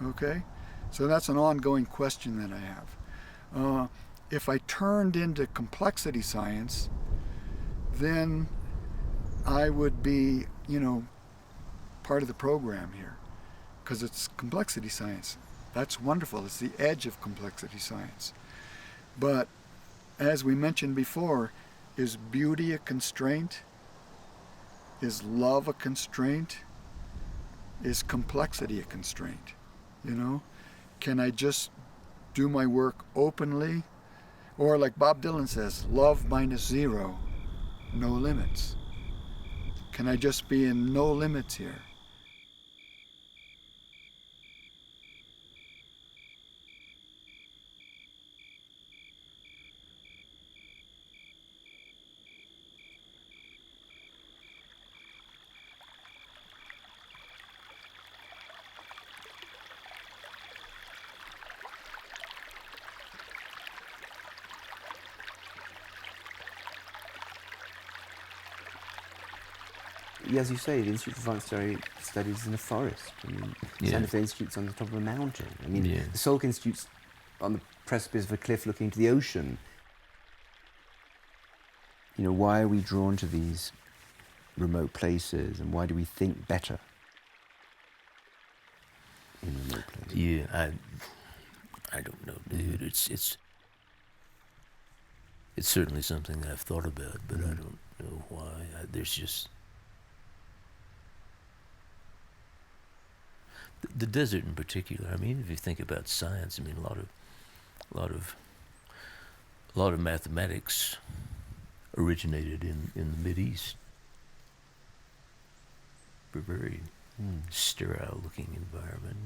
Okay? So that's an ongoing question that I have. If I turned into complexity science, then I would be, part of the program here, because it's complexity science. That's wonderful. It's the edge of complexity science. But as we mentioned before, is beauty a constraint? Is love a constraint? Is complexity a constraint? Can I just do my work openly? Or like Bob Dylan says, love minus zero, no limits. Can I just be in no limits here? As you say, the Institute for Advanced Studies is in a forest. Santa Fe Institute's on the top of a mountain. The Salk Institute's on the precipice of a cliff looking into the ocean. Why are we drawn to these remote places, and why do we think better in remote places? Yeah, I don't know, dude. It's certainly something that I've thought about, but I don't know why. There's just the desert in particular. If you think about science, a lot of mathematics originated in the Mideast. A very sterile-looking environment.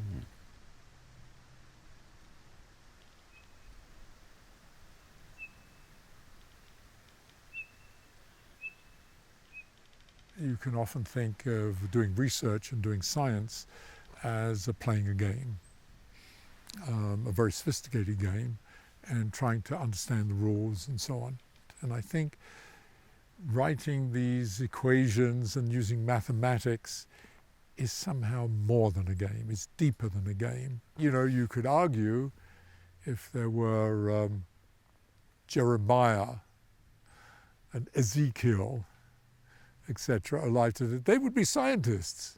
You can often think of doing research and doing science as playing a game, a very sophisticated game, and trying to understand the rules and so on. And I think writing these equations and using mathematics is somehow more than a game, it's deeper than a game. You could argue if there were Jeremiah and Ezekiel, etc., alive today, they would be scientists.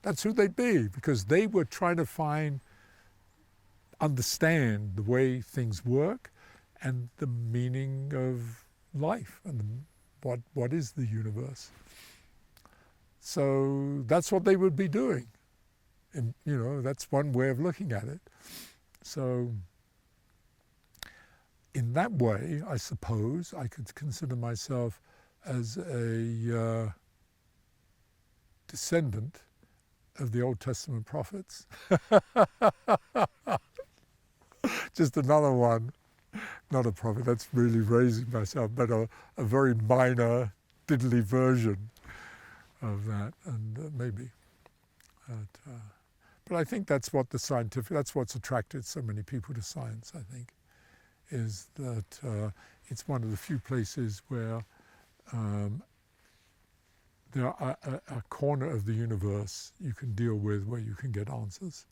That's who they'd be, because they were trying to understand the way things work and the meaning of life and what is the universe. So that's what they would be doing. And, that's one way of looking at it. So in that way, I suppose I could consider myself as a descendant of the Old Testament prophets. Just another one, not a prophet, that's really raising myself, but a very minor, diddly version of that, and maybe. But I think that's what's attracted so many people to science, I think, is that it's one of the few places where there are a corner of the universe you can deal with where you can get answers.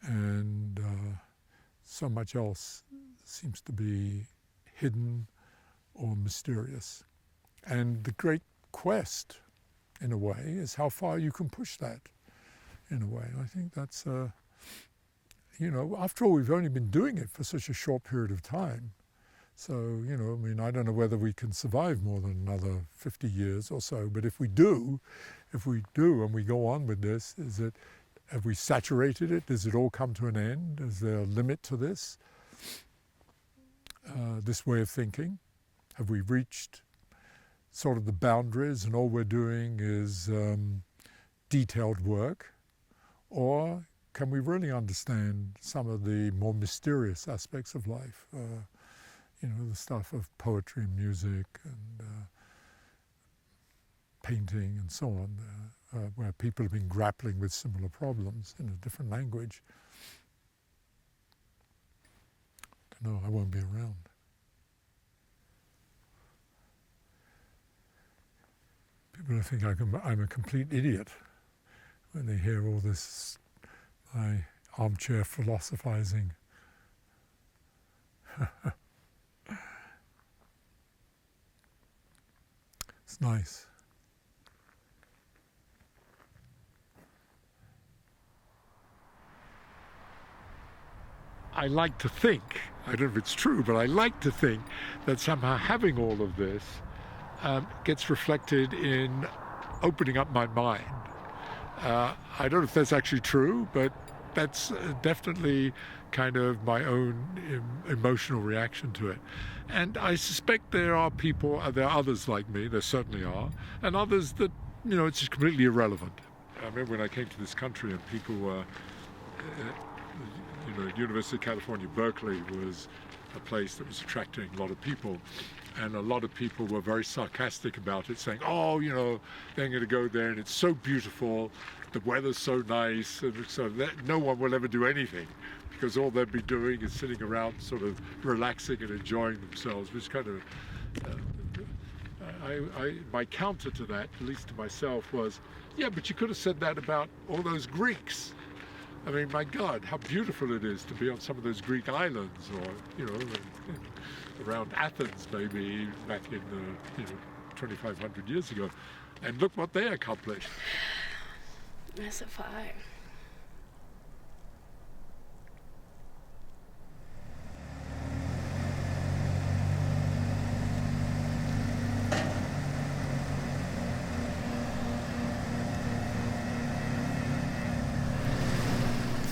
And so much else seems to be hidden or mysterious. And the great quest, in a way, is how far you can push that, in a way. I think that's, after all, we've only been doing it for such a short period of time. So, I don't know whether we can survive more than another 50 years or so, but if we do, and we go on with this, have we saturated it? Does it all come to an end? Is there a limit to this way of thinking? Have we reached sort of the boundaries and all we're doing is detailed work? Or can we really understand some of the more mysterious aspects of life? The stuff of poetry and music and painting and so on. where people have been grappling with similar problems in a different language. I don't know, I won't be around. People think I'm a complete idiot when they hear all this, my armchair philosophizing. It's nice. I like to think, I don't know if it's true, but I like to think that somehow having all of this gets reflected in opening up my mind. I don't know if that's actually true, but that's definitely kind of my own emotional reaction to it. And I suspect there are others like me, there certainly are, and others that, it's just completely irrelevant. I remember when I came to this country and people were, University of California, Berkeley was a place that was attracting a lot of people. And a lot of people were very sarcastic about it, saying, they're going to go there and it's so beautiful, the weather's so nice, and so that no one will ever do anything because all they'll be doing is sitting around sort of relaxing and enjoying themselves, which kind of, my counter to that, at least to myself, was, yeah, but you could have said that about all those Greeks. I mean, my God, how beautiful it is to be on some of those Greek islands, or, around Athens, maybe, back in, 2,500 years ago. And look what they accomplished. SFI.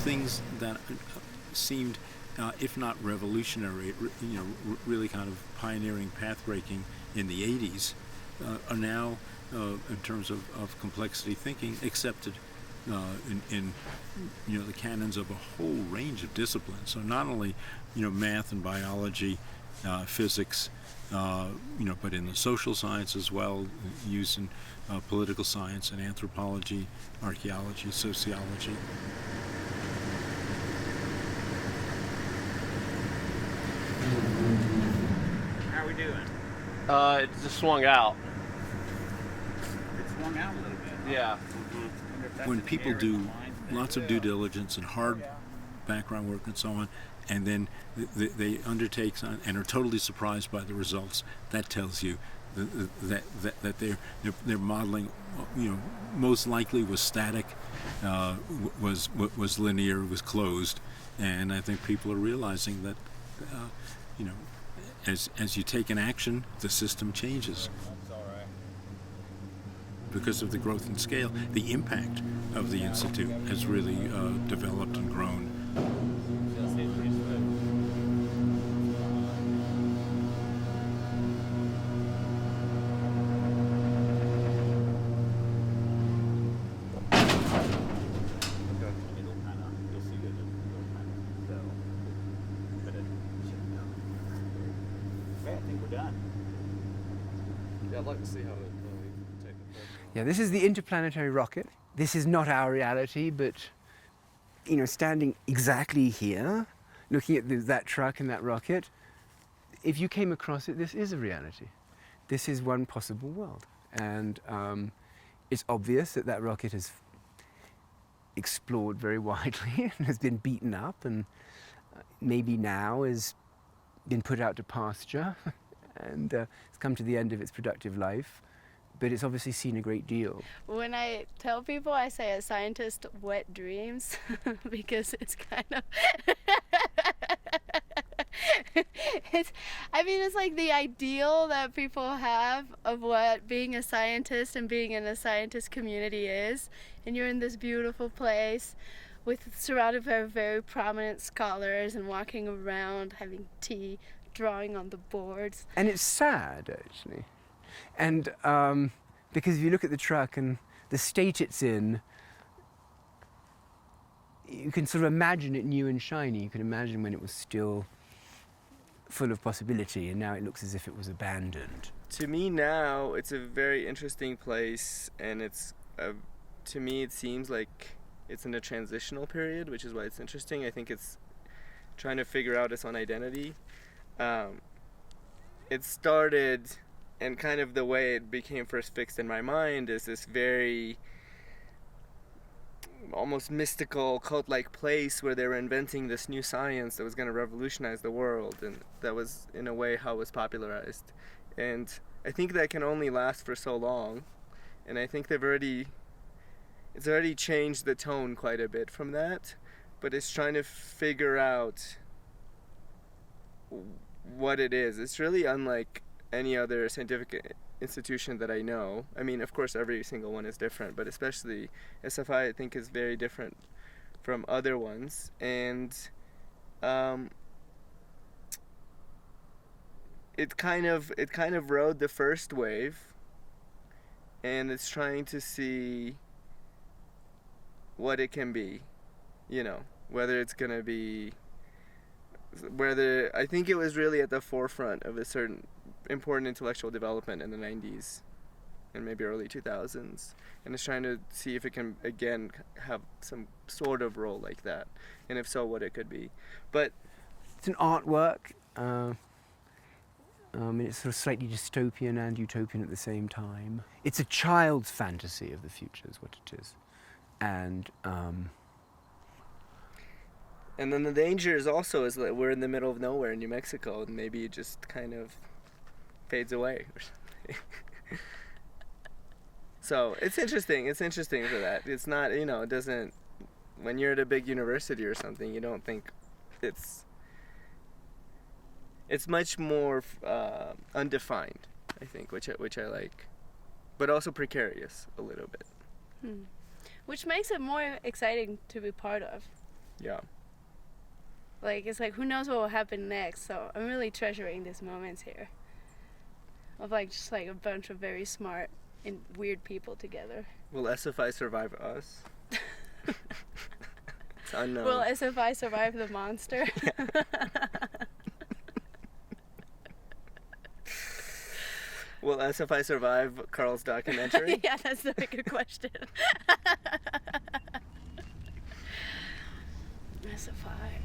Things that seemed, if not revolutionary, really kind of pioneering, path-breaking in the 80s, are now, in terms of complexity thinking, accepted in the canons of a whole range of disciplines. So not only math and biology, physics, but in the social science as well, used in political science and anthropology, archaeology, sociology. How are we doing? It just swung out. It swung out a little bit. Yeah. When people do lots of due diligence and hard background work and so on, and then they undertake and are totally surprised by the results, that tells you that their modeling, most likely was static, was linear, was closed, and I think people are realizing that, as you take an action, the system changes. Because of the growth and scale, the impact of the Institute has really developed and grown. I'd like to see how it take the Yeah, this is the interplanetary rocket. This is not our reality, but standing exactly here, looking at that truck and that rocket, if you came across it, this is a reality. This is one possible world, and it's obvious that rocket has explored very widely and has been beaten up, and maybe now has been put out to pasture. And it's come to the end of its productive life, but it's obviously seen a great deal. When I tell people, I say a scientist wet dreams, because it's kind of... it's like the ideal that people have of what being a scientist and being in a scientist community is. And you're in this beautiful place surrounded by very prominent scholars and walking around, having tea, drawing on the boards. And it's sad, actually. And because if you look at the truck and the state it's in, you can sort of imagine it new and shiny. You can imagine when it was still full of possibility, and now it looks as if it was abandoned. To me now, it's a very interesting place, and it's to me it seems like it's in a transitional period, which is why it's interesting. I think it's trying to figure out its own identity. It started, and kind of the way it became first fixed in my mind is this very almost mystical, cult-like place where they were inventing this new science that was going to revolutionize the world, and that was in a way how it was popularized. And I think that can only last for so long, and I think it's already changed the tone quite a bit from that, but it's trying to figure out what it is. It's really unlike any other scientific institution that I know. I mean, of course, every single one is different, but especially SFI, I think, is very different from other ones. And it kind of rode the first wave, and it's trying to see what it can be, you know, whether it's gonna be, I think it was really at the forefront of a certain important intellectual development in the 90s and maybe early 2000s, and it's trying to see if it can again have some sort of role like that, and if so, what it could be. But it's an artwork. It's sort of slightly dystopian and utopian at the same time. It's a child's fantasy of the future is what it is. And then the danger is also is that we're in the middle of nowhere in New Mexico, and maybe it just kind of fades away or something. So it's interesting for that. It's not, you know, it doesn't, when you're at a big university or something, you don't think it's much more undefined, I think, which I like, but also precarious a little bit. Which makes it more exciting to be part of. Yeah. Like, it's like, who knows what will happen next, so I'm really treasuring these moments here. Of like, just like a bunch of very smart and weird people together. Will SFI survive us? It's unknown. Will SFI survive the monster? Will SFI survive Carl's documentary? Yeah, that's the bigger question. SFI.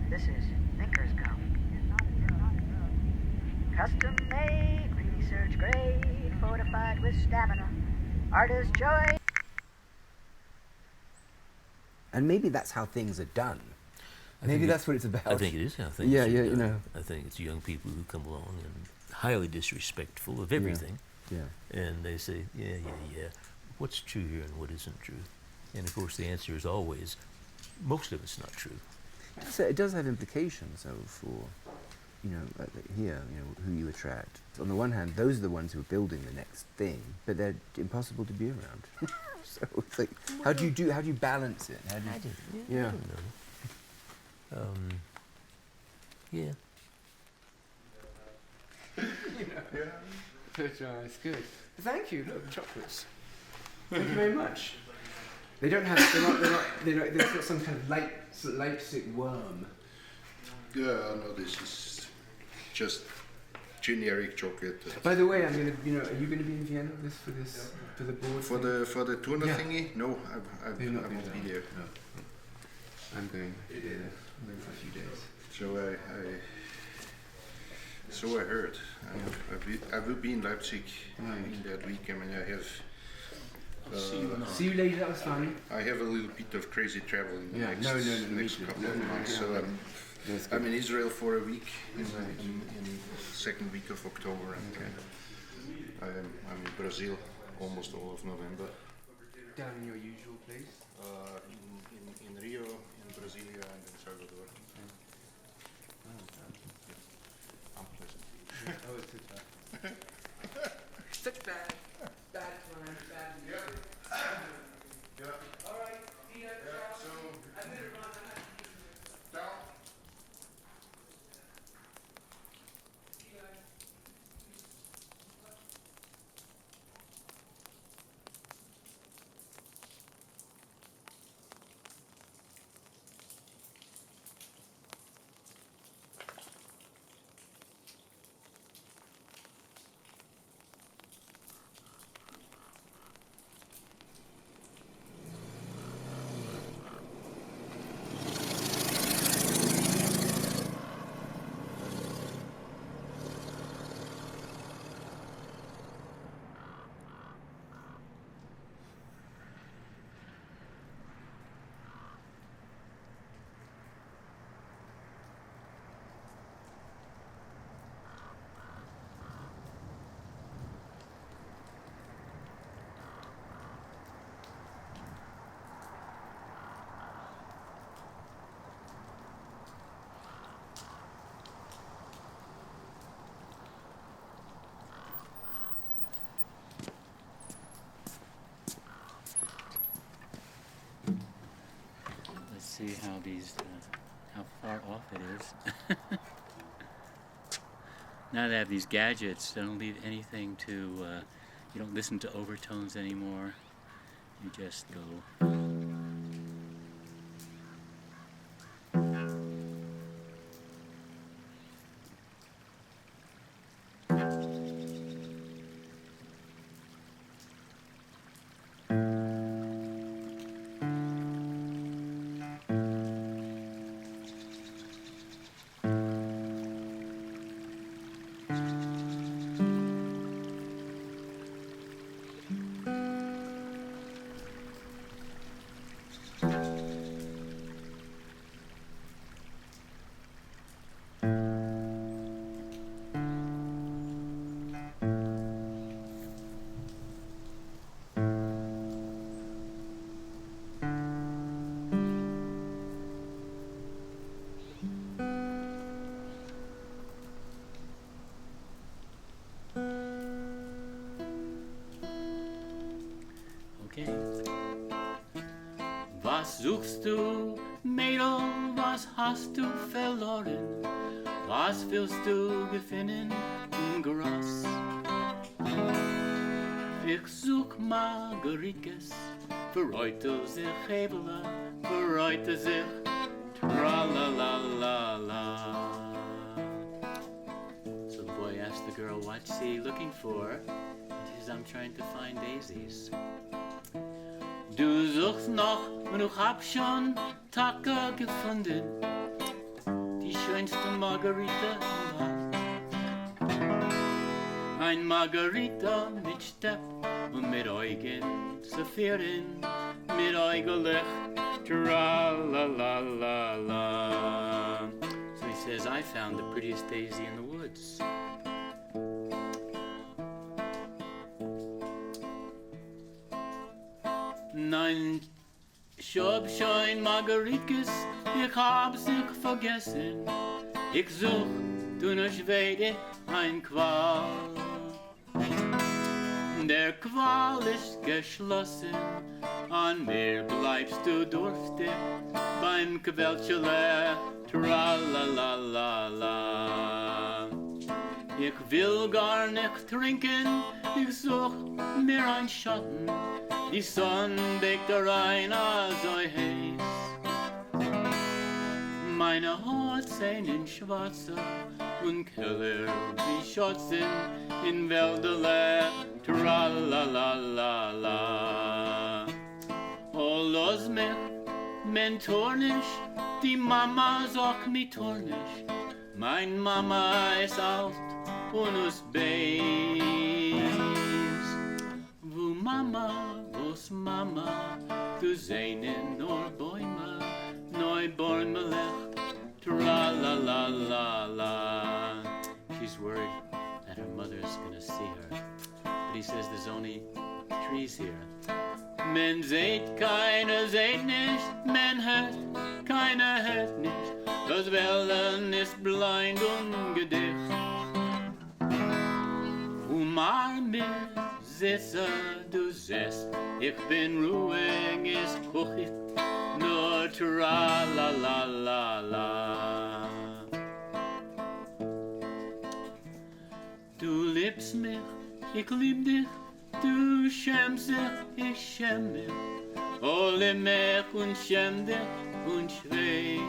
This is Thinker's Gum. Custom made, research grade, fortified with stamina. Artist joy. And maybe that's how things are done. Maybe that's what it's about. I think it is how things are done. you know. I think it's young people who come along and highly disrespectful of everything. Yeah. And they say, yeah, what's true here and what isn't true? And of course the answer is always, most of it's not true. So it does have implications, though, for, you know, here, you know, who you attract. On the one hand, those are the ones who are building the next thing, but they're impossible to be around. So it's like, how do you balance it? How do you, I don't know. Yeah. It's good. Thank you. Look, chocolates. Thank you very much. They don't have. They're not some kind of Leipzig worm. Yeah, no, this is just generic chocolate. By the way, I'm gonna. You know, are you gonna be in Vienna for the board? For the Thurner thingy? No, I won't be there. No. I'm going. I'm going for a few days. So I heard. I will be in Leipzig in that week. I mean, I have See you later. That was fun. I have a little bit of crazy travel in the next couple of months. So I'm in Israel for a week in second week of October, and I'm in Brazil almost all of November. Down in your usual place? In Rio, in Brasilia, and in Salvador. Unpleasant. Oh, it's too tough. Such bad times, bad. Yeah. All right. See ya. So I better run. down. See how far off it is. Now they have these gadgets, they don't leave anything to, you don't listen to overtones anymore. You just go. Was suchst du, Mädel, was hast du verloren? Was willst du gewinnen im Gras? Ich such Margaritas, verreute sich Hebele, verreute sich tra-la-la-la-la. So the boy asked the girl, what's he looking for? And she says, I'm trying to find daisies. Du suchst noch und ich hab schon Tage gefunden, die schönste Margarita im Land. Ein Margarita mit Stepp und mit Augen Saphiren, mit Augenlicht, tra-la-la-la-la. So he says, I found the prettiest daisy in the woods. Nein, ich hab schon Margaritas, ich hab sich vergessen. Ich such, du nicht weide, ein Qual. Der Qual ist geschlossen, an mir bleibst du durstig, beim Quälschele, tra-la-la-la-la. Ich will gar nicht trinken, ich such mir ein Schatten, die Sonne blickt rein, also heiß. Meine Haut sehen in schwarzer und Keller wie Schotzen in Wälderle, tra-la-la-la-la. Oh, los mich, mein Tornisch, die Mama sagt mir Tornisch. Mein Mama ist alt und us Beis. Wo Mama, wo Os Mama, du seinen nor Bäume, neu Bäumelech, tra-la-la-la-la. She's worried that her mother's gonna see her, but he says there's only trees here. Men seht keine, seht nicht, men hört keine, hört nicht. Das Wellen ist blind und gedicht. Umarme, sitze, du sitzt, ich bin ruhig, ist kuchig, nur tra-la-la-la-la. Du liebst mich, ich lieb dich, du schämst dich, ich schäm mich. Oh, lieb mich und schäm dich und schwei.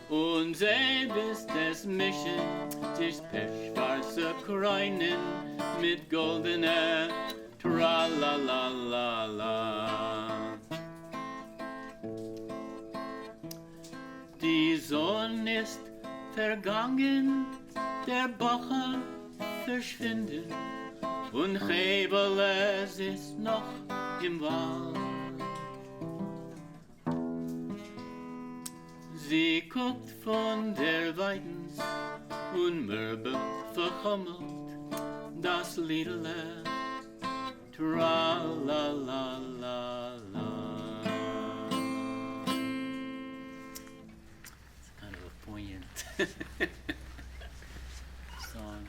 Und sie bist es mischen, sich pechschwarze Kreinen mit goldene Tra-la-la-la-la. Die Sonne ist vergangen, der Bacher verschwinden und Hebeles ist noch im Wald. Sie guckt von der Weidens und Mürbe verhummelt das Liedle Tra-la-la-la-la. It's kind of a poignant song.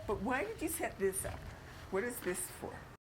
But why did you set this up? What is this for?